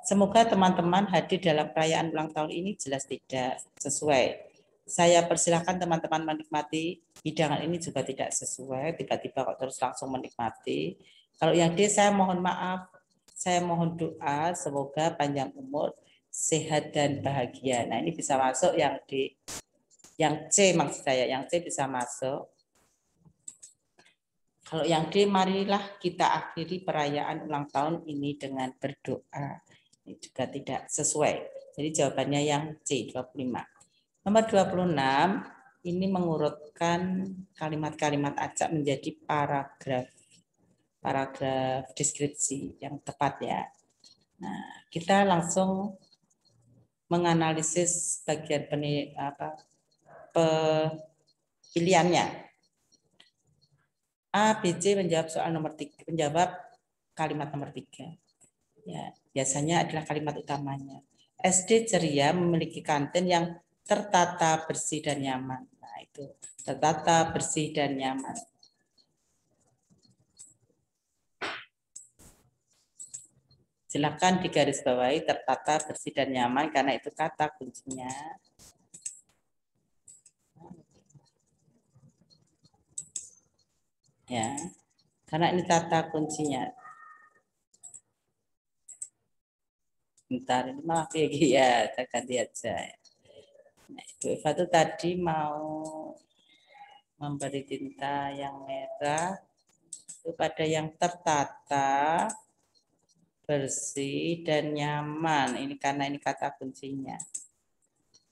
Semoga teman-teman hadir dalam perayaan ulang tahun ini jelas tidak sesuai. Saya persilahkan teman-teman menikmati, hidangan ini juga tidak sesuai, tiba-tiba kok terus langsung menikmati. Kalau yang D, saya mohon maaf, saya mohon doa, semoga panjang umur, sehat dan bahagia. Nah, ini bisa masuk yang D. Yang C maksud saya, yang C bisa masuk. Kalau yang D, marilah kita akhiri perayaan ulang tahun ini dengan berdoa. Ini juga tidak sesuai. Jadi jawabannya yang C, 25. Nomor 26, ini mengurutkan kalimat-kalimat acak menjadi paragraf deskripsi yang tepat ya. Nah, kita langsung menganalisis bagian pilihannya. A, B, C menjawab soal nomor 3, menjawab kalimat nomor 3. Ya, biasanya adalah kalimat utamanya. SD ceria memiliki kantin yang tertata, bersih dan nyaman. Nah, itu tertata, bersih dan nyaman. Silakan digarisbawahi tertata, bersih dan nyaman karena itu kata kuncinya. Ya, karena ini kata kuncinya. Bentar, ini malah ya, kita ganti aja. Nah, Ibu Eva itu tadi mau memberi tinta yang merah kepada yang tertata, bersih dan nyaman. Ini karena ini kata kuncinya.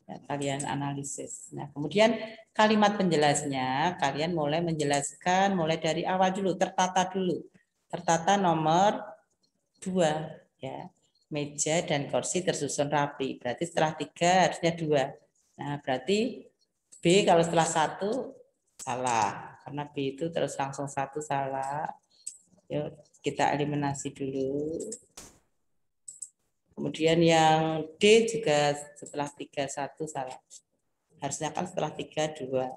Ya, kalian analisis. Nah, kemudian kalimat penjelasnya, kalian mulai menjelaskan mulai dari awal dulu, tertata dulu. Tertata nomor 2, ya. Meja dan kursi tersusun rapi. Berarti setelah 3 harusnya 2. Nah, berarti B kalau setelah 1 salah. Karena B itu terus langsung 1 salah. Yuk, kita eliminasi dulu. Kemudian yang D juga setelah 3 1 salah. Harusnya kan setelah 3 2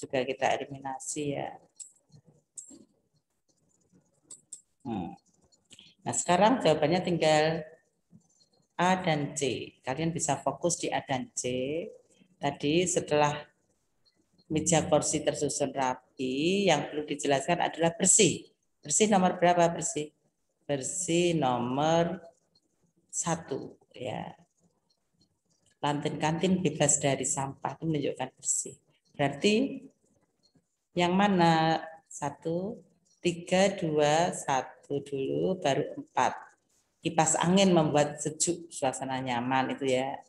juga kita eliminasi ya. Nah, sekarang jawabannya tinggal A dan C. Kalian bisa fokus di A dan C. Tadi setelah meja kursi tersusun rapi, yang perlu dijelaskan adalah bersih. Bersih nomor berapa bersih? Bersih nomor 1 ya. Kantin bebas dari sampah itu menunjukkan bersih. Berarti yang mana? 1, 3, 2, 1 dulu, baru 4. Kipas angin membuat sejuk, suasana nyaman itu ya.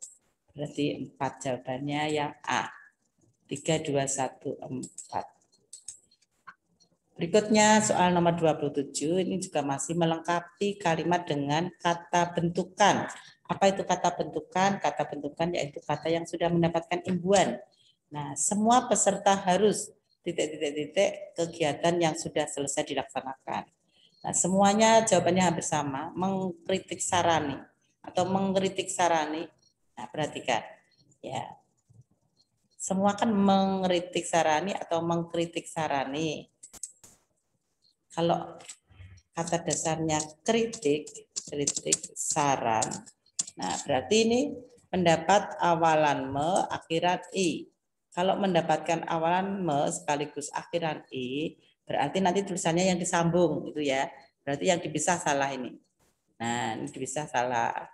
Berarti 4 jawabannya yang A. 3, 2, 1, 4. Berikutnya soal nomor 27, ini juga masih melengkapi kalimat dengan kata bentukan. Apa itu kata bentukan? Kata bentukan yaitu kata yang sudah mendapatkan imbuhan. Nah, semua peserta harus titik-titik-titik kegiatan yang sudah selesai dilaksanakan. Nah, semuanya jawabannya hampir sama, mengkritik sarani atau mengkritik sarani. Nah, perhatikan. Ya. Semua kan mengkritik sarani atau mengkritik sarani. Kalau kata dasarnya kritik saran. Nah, berarti ini mendapat awalan me, akhiran i. Kalau mendapatkan awalan me sekaligus akhiran i, berarti nanti tulisannya yang disambung itu ya. Berarti yang dipisah salah ini. Nah, ini dipisah salah.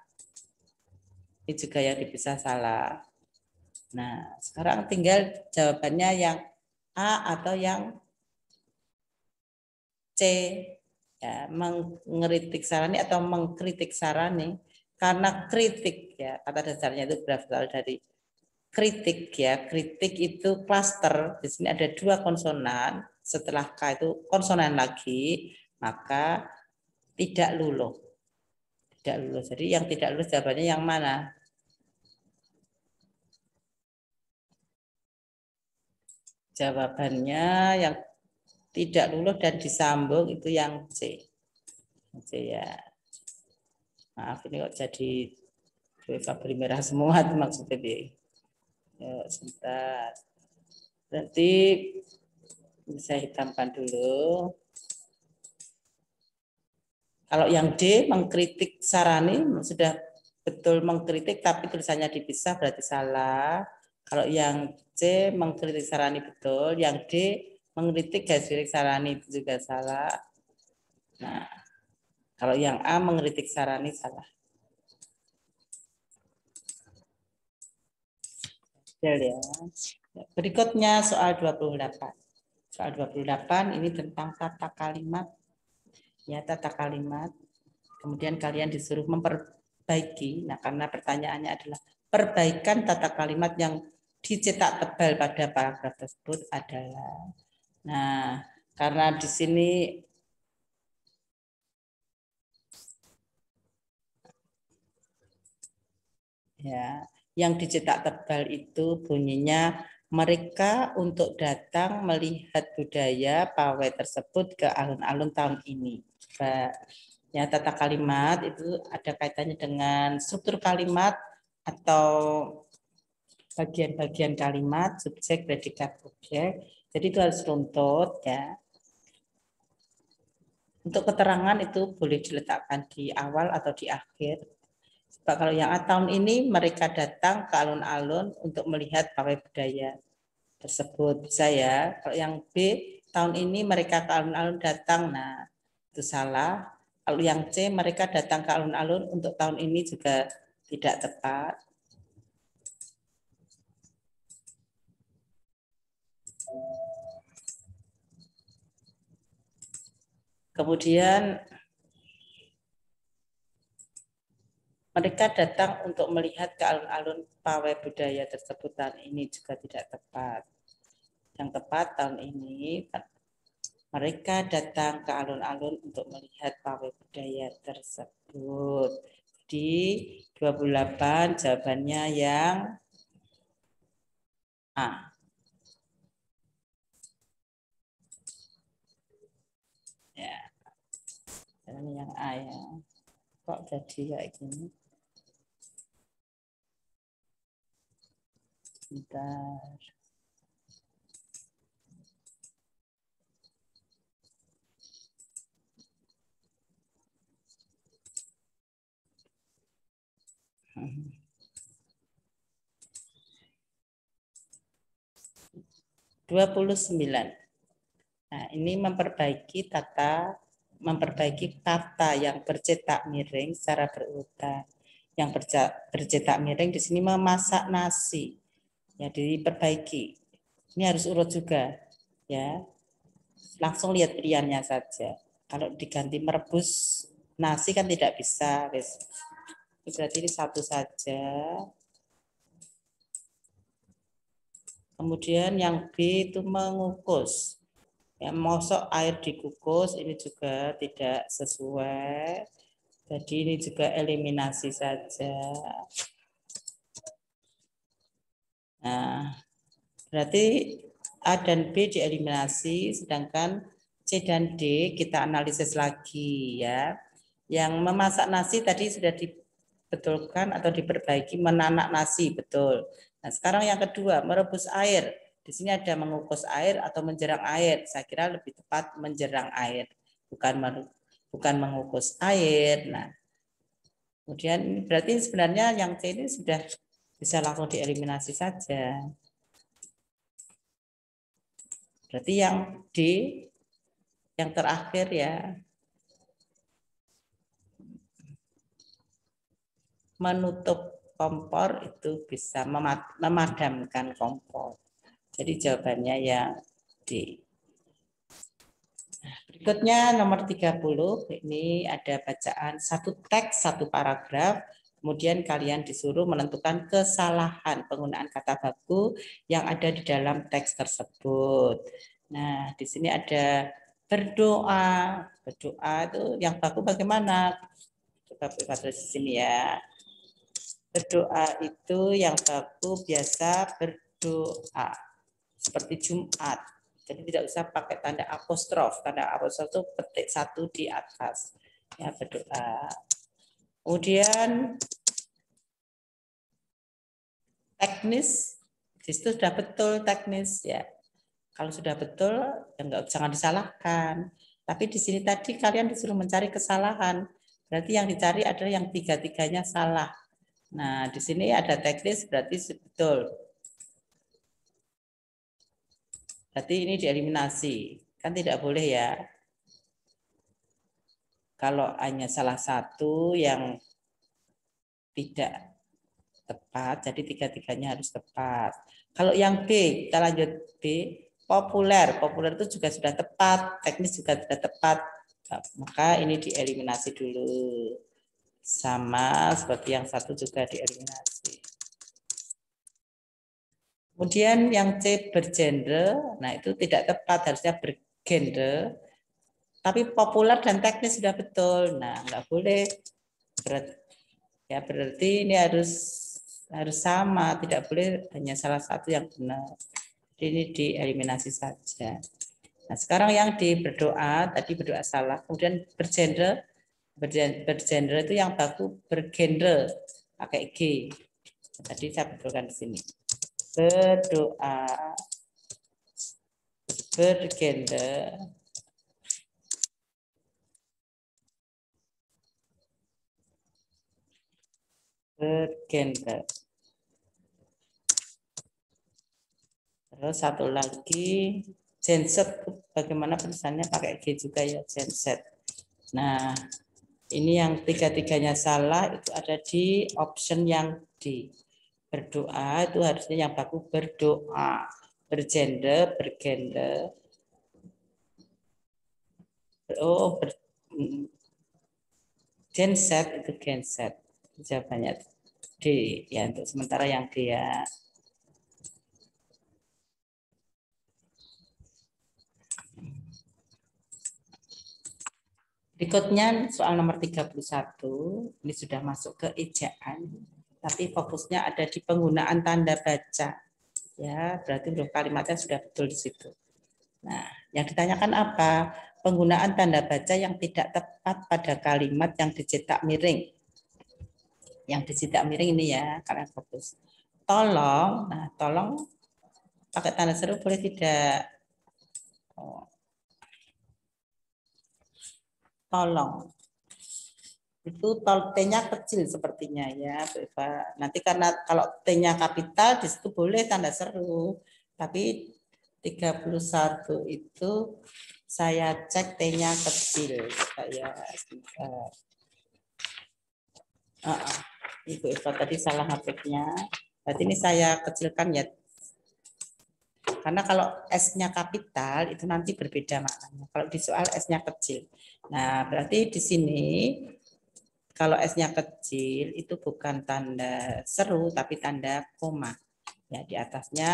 Ini juga yang dipisah salah. Nah, sekarang tinggal jawabannya yang A atau yang C. Ya, mengkritik sarani atau mengkritik sarani karena kritik ya kata dasarnya itu berasal dari kritik ya. Kritik itu klaster, di sini ada 2 konsonan, setelah K itu konsonan lagi, maka tidak luluh. Tidak luluh. Jadi yang tidak lulus jawabannya yang mana? Jawabannya yang tidak luluh dan disambung itu yang C. C ya. Maaf ini kok jadi beri merah semua itu maksudnya dia. Ya, sebentar. Berarti bisa hitamkan dulu. Kalau yang D mengkritik sarani sudah betul mengkritik tapi tulisannya dipisah berarti salah. Kalau yang C mengkritik sarani betul, yang D mengkritik garis miring sarani itu juga salah. Nah, kalau yang A mengkritik sarani salah. Ya. Berikutnya soal 28. Soal 28 ini tentang tata kalimat. Ya, tata kalimat. Kemudian kalian disuruh memperbaiki. Nah, karena pertanyaannya adalah perbaikan tata kalimat yang dicetak tebal pada paragraf tersebut adalah. Nah, karena di sini ya, yang dicetak tebal itu bunyinya mereka untuk datang melihat budaya pawai tersebut ke alun-alun tahun ini. Coba Ya, tata kalimat itu ada kaitannya dengan struktur kalimat atau bagian-bagian kalimat, subjek, predikat, objek. Jadi itu harus runtut ya. Untuk keterangan itu boleh diletakkan di awal atau di akhir. Sebab kalau yang A tahun ini mereka datang ke alun-alun untuk melihat pawai budaya tersebut, bisa ya. Kalau yang B tahun ini mereka ke alun-alun datang, nah itu salah. Kalau yang C mereka datang ke alun-alun untuk tahun ini juga tidak tepat. Kemudian mereka datang untuk melihat ke alun-alun pawai budaya tersebut tahun ini juga tidak tepat. Yang tepat tahun ini mereka datang ke alun-alun untuk melihat pawai budaya tersebut. Di 28 jawabannya yang A. Ya, ini yang A ya. Kok jadi kayak gini? Bentar. Hmm. 29. Nah, ini memperbaiki kata yang bercetak miring secara berurutan. Yang bercetak miring di sini memasak nasi. Ya, diperbaiki. Ini harus urut juga, ya. Langsung lihat pilihannya saja. Kalau diganti merebus nasi kan tidak bisa, wes. Berarti ini satu saja. Kemudian yang B itu mengukus. Ya, mosok air dikukus ini juga tidak sesuai. Jadi ini juga eliminasi saja. Nah, berarti A dan B dieliminasi, sedangkan C dan D kita analisis lagi ya. Yang memasak nasi tadi sudah dibetulkan atau diperbaiki, menanak nasi, betul. Nah, sekarang yang kedua, merebus air. Di sini ada mengukus air atau menjerang air. Saya kira lebih tepat menjerang air, bukan mengukus air. Nah, kemudian berarti sebenarnya yang C ini sudah bisa langsung dieliminasi saja. Berarti yang D, yang terakhir ya, menutup kompor itu bisa memadamkan kompor. Jadi jawabannya yang D. Berikutnya nomor 30, ini ada bacaan satu teks, satu paragraf. Kemudian kalian disuruh menentukan kesalahan penggunaan kata baku yang ada di dalam teks tersebut. Nah, di sini ada berdoa. Berdoa itu yang baku bagaimana? Coba buka di sini ya. Berdoa itu yang baku biasa berdoa. Seperti Jumat. Jadi tidak usah pakai tanda apostrof. Tanda apostrof itu petik satu di atas. Ya, berdoa. Kemudian teknis, di situ sudah betul teknis ya. Kalau sudah betul, ya jangan disalahkan. Tapi di sini tadi kalian disuruh mencari kesalahan. Berarti yang dicari adalah yang tiga-tiganya salah. Nah, di sini ada teknis berarti betul. Berarti ini dieliminasi. Kan tidak boleh ya. Kalau hanya salah satu yang tidak tepat, jadi tiga-tiganya harus tepat. Kalau yang B, kita lanjut B, populer. Populer itu juga sudah tepat, teknis juga sudah tepat. Maka ini dieliminasi dulu. Sama seperti yang satu juga dieliminasi. Kemudian yang C bergenre, nah itu tidak tepat, harusnya bergenre. Tapi populer dan teknis sudah betul. Nah, nggak boleh. Berarti ini harus sama, tidak boleh hanya salah satu yang benar. Ini dieliminasi saja. Nah, sekarang yang di berdoa, tadi berdoa salah, kemudian bergenre, Bergenre itu yang baku bergenre pakai G. Tadi saya betulkan di sini. Berdoa, bergenre, bergenre. Terus satu lagi genset, bagaimana tulisannya pakai G juga ya, genset. Nah, ini yang tiga-tiganya salah itu ada di option yang D. Berdoa itu harusnya yang baku berdoa, bergender, bergender. Oh, genset itu genset. Jawabannya D ya, untuk sementara yang D ya. Berikutnya soal nomor 31, ini sudah masuk ke ejaan, tapi fokusnya ada di penggunaan tanda baca. Ya, berarti huruf kalimatnya sudah betul di situ. Nah, yang ditanyakan apa? Penggunaan tanda baca yang tidak tepat pada kalimat yang dicetak miring. Yang dicetak miring ini ya, kalian fokus. Tolong, nah tolong pakai tanda seru boleh tidak? Oh, tolong. Itu T-nya kecil sepertinya ya, Bu Eva. Nanti karena kalau T-nya kapital di situ boleh tanda seru. Tapi 31 itu saya cek T-nya kecil. Saya Ibu Eva tadi salah ngetiknya. Berarti ini saya kecilkan ya. Karena kalau S-nya kapital itu nanti berbeda maknanya. Kalau di soal S-nya kecil. Nah, berarti di sini kalau S-nya kecil itu bukan tanda seru tapi tanda koma. Ya, di atasnya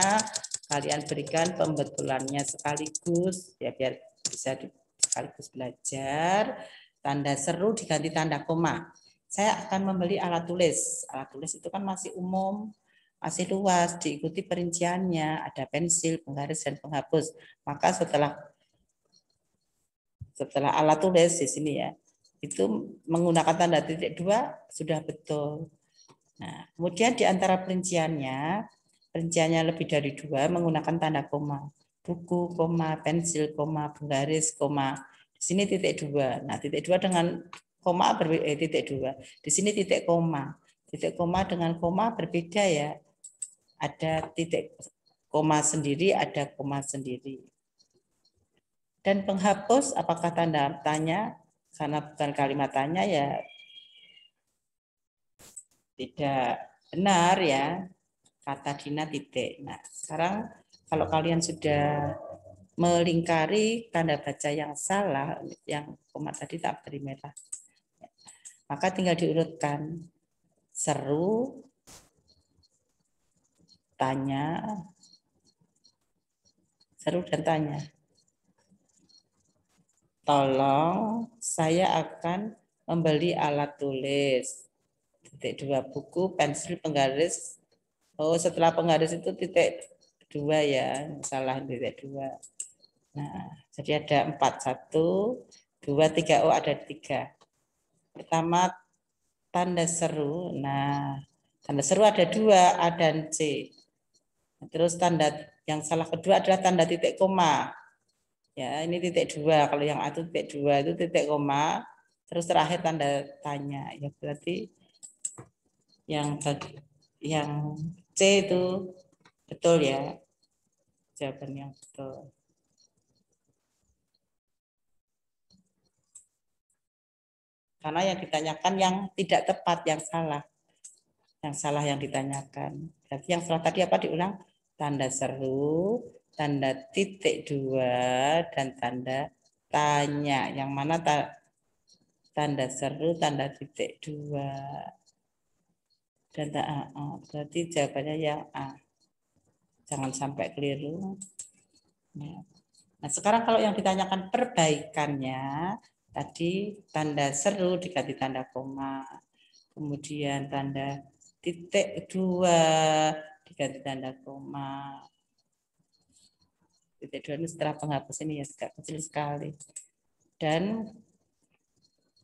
kalian berikan pembetulannya sekaligus ya biar bisa sekaligus belajar. Tanda seru diganti tanda koma. Saya akan membeli alat tulis. Alat tulis itu kan masih umum, masih luas, diikuti perinciannya, ada pensil, penggaris dan penghapus. Maka setelah alat tulis di sini ya, itu menggunakan tanda titik dua sudah betul. Nah, kemudian di antara perinciannya lebih dari dua menggunakan tanda koma. Buku, koma, pensil, koma, penggaris, koma. Di sini titik dua. Nah, titik dua dengan koma berbeda, titik dua. Di sini titik koma. Titik koma dengan koma berbeda ya. Ada titik koma sendiri, ada koma sendiri. Dan penghapus apakah tanda tanya? Karena bukan kalimat tanya ya tidak benar ya. Kata Dina titik. Nah, sekarang kalau kalian sudah melingkari tanda baca yang salah, yang koma tadi tak beri merah, maka tinggal diurutkan seru, tanya, seru dan tanya. Tolong, saya akan membeli alat tulis. Titik dua, buku, pensil, penggaris. Oh, setelah penggaris itu titik dua ya, salah titik dua. Nah, jadi ada 4, 1, 2, 3, oh ada 3. Pertama, tanda seru. Nah, tanda seru ada 2, A dan C. Terus tanda yang salah kedua adalah tanda titik koma. Ya, ini titik 2. Kalau yang A itu titik 2 itu titik koma. Terus terakhir tanda tanya. Ya berarti yang C itu betul ya. Jawaban yang betul. Karena yang ditanyakan yang tidak tepat, yang salah. Yang salah yang ditanyakan. Jadi yang salah tadi apa diulang? Tanda seru, tanda titik dua, dan tanda tanya. Yang mana tanda seru, tanda titik dua. Dan berarti jawabannya yang A. Jangan sampai keliru. Nah, sekarang kalau yang ditanyakan perbaikannya, tadi tanda seru diganti tanda koma. Kemudian tanda titik dua diganti tanda koma. Titik dua ini setelah penghapus ini ya agak kecil sekali. Dan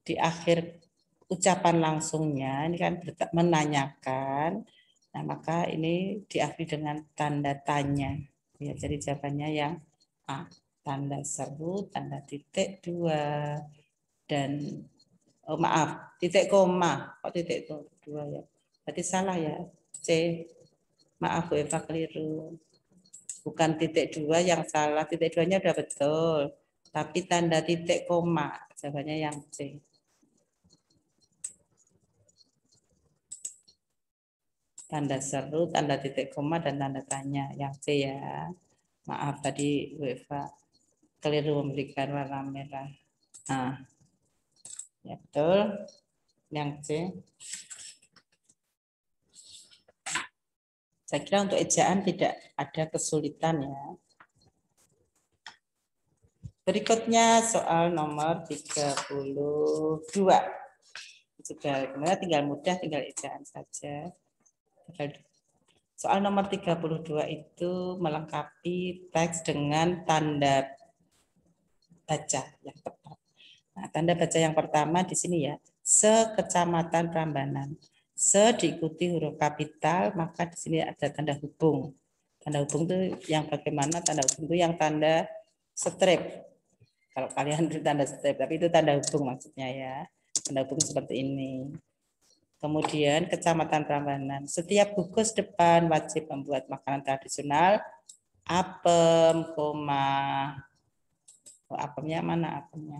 di akhir ucapan langsungnya ini kan menanyakan, nah maka ini diakhiri dengan tanda tanya. Ya, jadi jawabannya yang A, tanda seru, tanda titik 2 dan oh maaf, titik koma. Kok titik 2 ya? Berarti salah ya. C. Maaf Bu Eva keliru. Bukan titik 2 yang salah, titik 2-nya udah betul. Tapi tanda titik koma, jawabannya yang C. Tanda seru, tanda titik koma, dan tanda tanya. Yang C ya. Maaf tadi Bu Eva keliru memberikan warna merah. Nah, ya betul. Yang C. Saya kira untuk ejaan tidak ada kesulitan ya. Berikutnya soal nomor 32. Tinggal mudah, tinggal ejaan saja. Soal nomor 32 itu melengkapi teks dengan tanda baca yang tepat. Nah, tanda baca yang pertama di sini ya, se-Kecamatan Prambanan. Se diikuti huruf kapital, maka di sini ada tanda hubung. Tanda hubung itu yang bagaimana? Tanda hubung itu yang tanda strip. Kalau kalian beri tanda strip, tapi itu tanda hubung maksudnya ya. Tanda hubung seperti ini. Kemudian Kecamatan Prambanan. Setiap gugus depan wajib membuat makanan tradisional, apem, apemnya mana apemnya?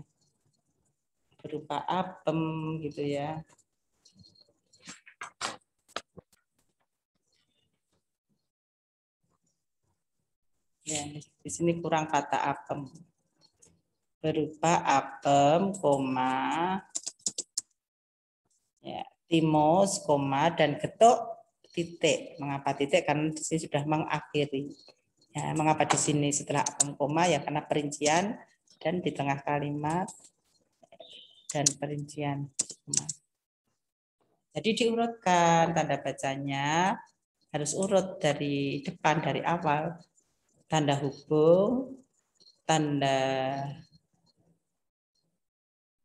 Berupa apem gitu ya. Ya, di sini kurang kata apem. Berupa apem, ya, timus, dan getuk, titik. Mengapa titik? Karena di sini sudah mengakhiri. Ya, mengapa di sini setelah apem, ya karena perincian dan di tengah kalimat dan perincian. Jadi diurutkan tanda bacanya, harus urut dari depan, dari awal. Tanda hubung, tanda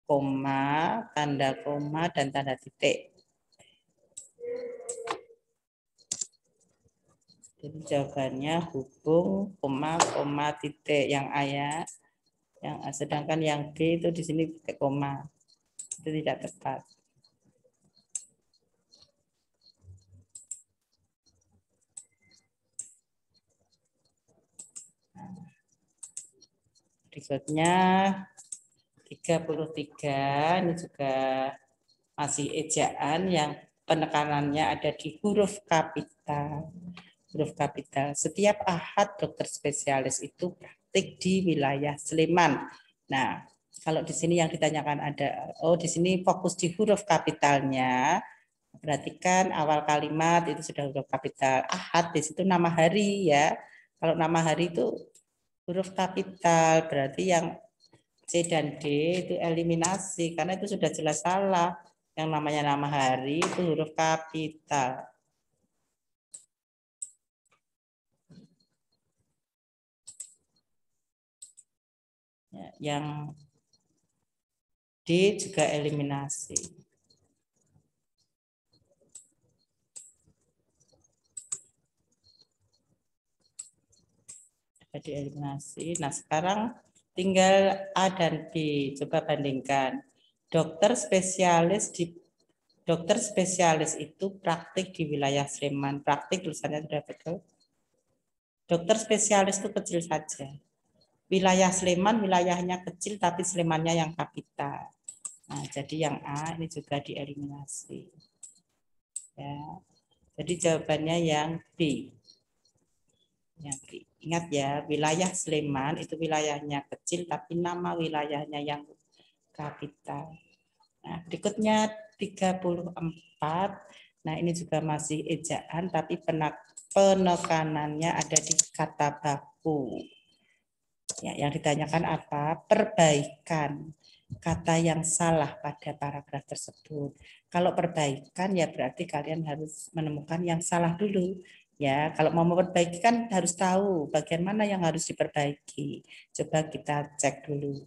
koma, dan tanda titik. Jadi jawabannya hubung, koma, titik yang A ya. Yang A, sedangkan yang B itu di sini titik koma. Itu tidak tepat. Berikutnya 33, ini juga masih ejaan yang penekanannya ada di huruf kapital. Huruf kapital. Setiap ahad dokter spesialis itu praktik di wilayah Sleman. Nah, kalau di sini yang ditanyakan ada, di sini fokus di huruf kapitalnya. Perhatikan awal kalimat itu sudah huruf kapital. Ahad di situ nama hari ya. Kalau nama hari itu huruf kapital, berarti yang C dan D itu eliminasi karena itu sudah jelas salah. Yang namanya nama hari itu huruf kapital. Ya, yang D juga eliminasi. Jadi eliminasi. Nah, sekarang tinggal A dan B. Coba bandingkan. Dokter spesialis itu praktik di wilayah Sleman. Praktik tulisannya sudah betul. Dokter spesialis itu kecil saja. Wilayah Sleman, wilayahnya kecil tapi Slemannya yang kapital. Nah, jadi yang A ini juga dieliminasi. Ya. Jadi jawabannya yang B. Yang B. Ingat ya, wilayah Sleman itu wilayahnya kecil tapi nama wilayahnya yang kapital. Nah, berikutnya 34. Nah, ini juga masih ejaan tapi penekanannya ada di kata baku. Ya, yang ditanyakan apa? Perbaikan kata yang salah pada paragraf tersebut. Kalau perbaikan ya berarti kalian harus menemukan yang salah dulu. Ya, kalau mau memperbaiki kan harus tahu bagian mana yang harus diperbaiki. Coba kita cek dulu.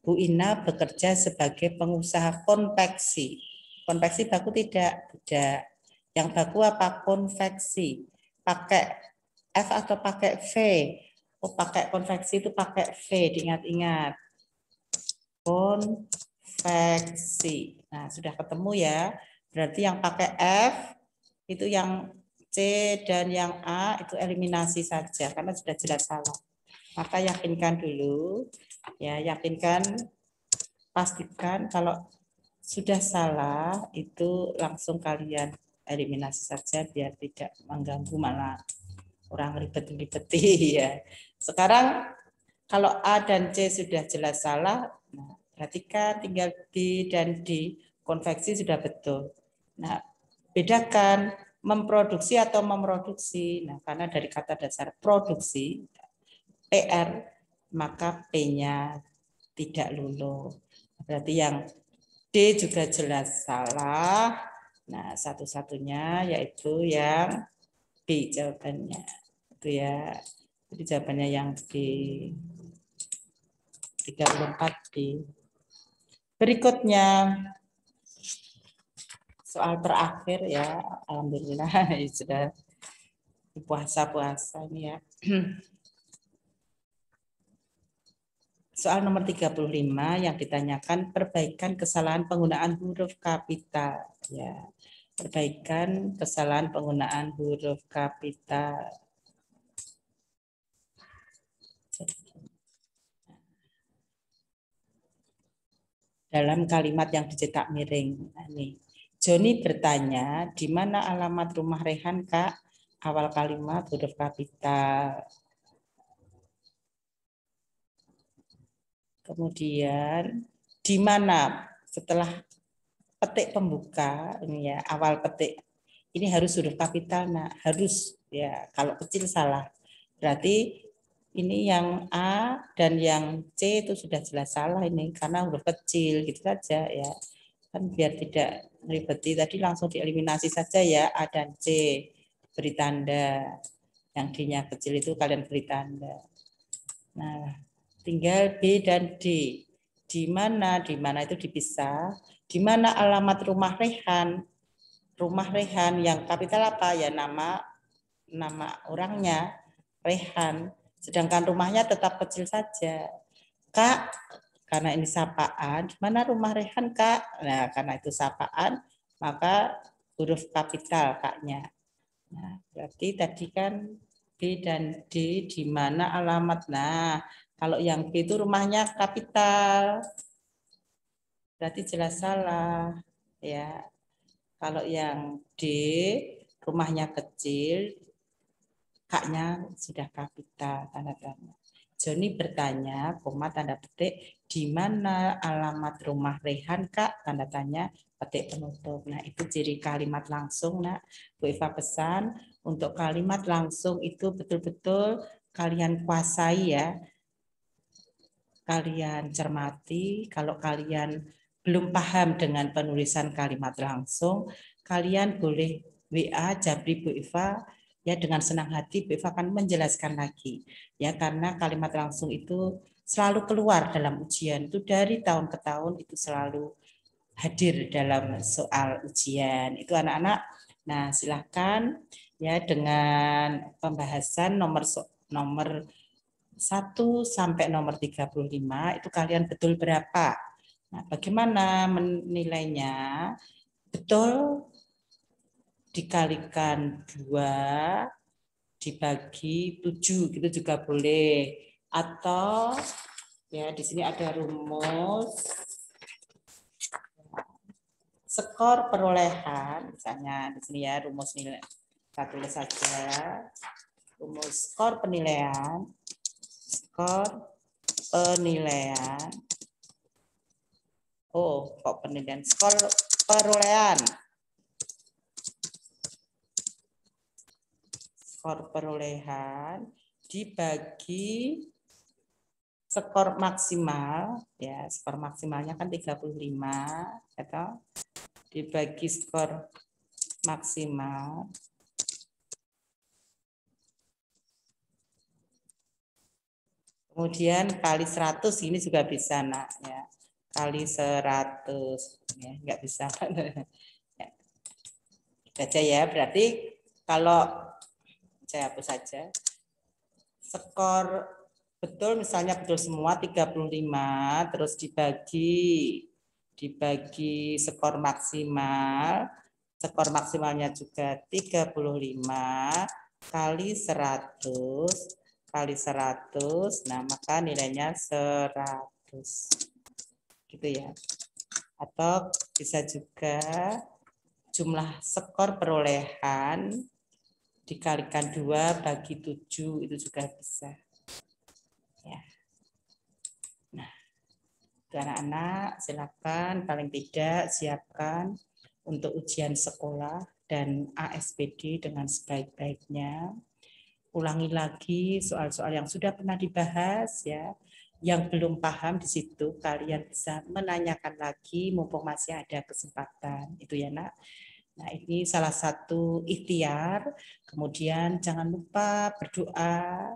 Bu Ina bekerja sebagai pengusaha konveksi. Konveksi baku tidak? Tidak. Yang baku apa? Konveksi. Pakai F atau pakai V? Oh, pakai konveksi itu pakai V, diingat-ingat. Konveksi. Nah, sudah ketemu ya. Berarti yang pakai F itu yang C dan yang A itu eliminasi saja karena sudah jelas salah. Maka yakinkan dulu, ya yakinkan, pastikan kalau sudah salah itu langsung kalian eliminasi saja biar tidak mengganggu malah orang ribet-ribeti ya. Sekarang kalau A dan C sudah jelas salah, nah, perhatikan tinggal B dan D, konveksi sudah betul. Nah, bedakan memproduksi atau memproduksi. Nah, karena dari kata dasar produksi, PR, maka P-nya tidak luluh. Berarti yang D juga jelas salah. Nah, satu-satunya yaitu yang B jawabannya. Itu ya. Jadi jawabannya yang B. 34B. Berikutnya soal terakhir ya. Alhamdulillah sudah puasa-puasa ini ya. Soal nomor 35 yang ditanyakan perbaikan kesalahan penggunaan huruf kapital ya. Perbaikan kesalahan penggunaan huruf kapital. Dalam kalimat yang dicetak miring. Nah, nih. Joni bertanya, di mana alamat rumah Rehan, Kak? Awal kalimat huruf kapital. Kemudian di mana setelah petik pembuka ini ya, awal petik ini harus huruf kapital, nah harus ya, kalau kecil salah. Berarti ini yang A dan yang C itu sudah jelas salah ini karena huruf kecil gitu saja ya. Kan biar tidak ribeti tadi langsung dieliminasi saja ya, A dan C beri tanda. Yang D-nya kecil itu kalian beri tanda. Nah, tinggal B dan D. Di mana? Di mana itu dipisah. Di mana alamat rumah Rehan? Rumah Rehan yang kapital apa? Ya nama orangnya Rehan. Sedangkan rumahnya tetap kecil saja. Kak, karena ini sapaan, di mana rumah Rehan, Kak? Nah, karena itu sapaan, maka huruf kapital Kaknya. Nah, berarti tadi kan B dan D di mana alamat. Nah, kalau yang B itu rumahnya kapital. Berarti jelas salah. Ya. Kalau yang D rumahnya kecil, Kaknya sudah kapital tanda tanya. Joni bertanya, koma tanda petik, di mana alamat rumah Rehan, Kak? Tanda tanya, petik penutup. Nah, itu ciri kalimat langsung, Nak. Bu Eva pesan, untuk kalimat langsung itu betul-betul kalian kuasai ya. Kalian cermati, kalau kalian belum paham dengan penulisan kalimat langsung, kalian boleh WA Jabri Bu Eva ya, dengan senang hati Bu Eva akan menjelaskan lagi ya, karena kalimat langsung itu selalu keluar dalam ujian, itu dari tahun ke tahun itu selalu hadir dalam soal ujian itu anak-anak. Nah, silahkan ya dengan pembahasan nomor 1 sampai nomor 35 itu kalian betul berapa. Nah, bagaimana menilainya? Betul dikalikan 2 dibagi 7 gitu juga boleh. Atau ya di sini ada rumus skor perolehan, misalnya di sini ya rumus nilai. Kita tulis saja rumus skor penilaian. Skor penilaian. Oh, kok penilaian? Skor perolehan. Skor perolehan dibagi skor maksimal, ya, skor maksimalnya kan 35, atau dibagi skor maksimal Kemudian kali 100 ini juga bisa, Nak, ya. Kali 100 ya, nggak bisa. Ya, gitu aja ya. Berarti kalau saya hapus saja. Skor betul misalnya betul semua 35 terus dibagi skor maksimal. Skor maksimalnya juga 35 kali 100 kali 100. Nah, maka nilainya 100. Gitu ya. Atau bisa juga jumlah skor perolehan dikalikan 2 bagi 7 itu juga bisa. Ya. Nah, anak-anak silakan paling tidak siapkan untuk ujian sekolah dan ASPD dengan sebaik-baiknya. Ulangi lagi soal-soal yang sudah pernah dibahas ya. Yang belum paham di situ kalian bisa menanyakan lagi mumpung masih ada kesempatan. Itu ya, Nak. Nah, ini salah satu ikhtiar. Kemudian jangan lupa berdoa.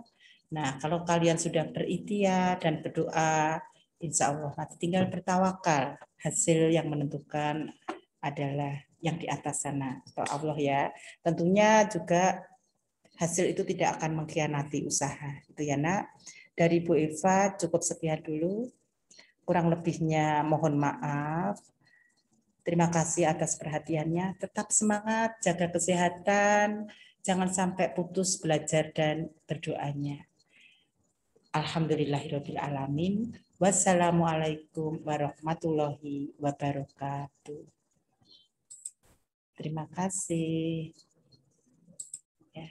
Nah, kalau kalian sudah berikhtiar dan berdoa, insya Allah nanti tinggal bertawakal. Hasil yang menentukan adalah yang di atas sana, atau Allah ya. Tentunya juga hasil itu tidak akan mengkhianati usaha. Itu ya, Nak. Dari Bu Eva cukup sekian dulu. Kurang lebihnya mohon maaf. Terima kasih atas perhatiannya. Tetap semangat, jaga kesehatan, jangan sampai putus belajar dan berdoanya. Alhamdulillahirabbil alamin. Wassalamualaikum warahmatullahi wabarakatuh. Terima kasih. Ya.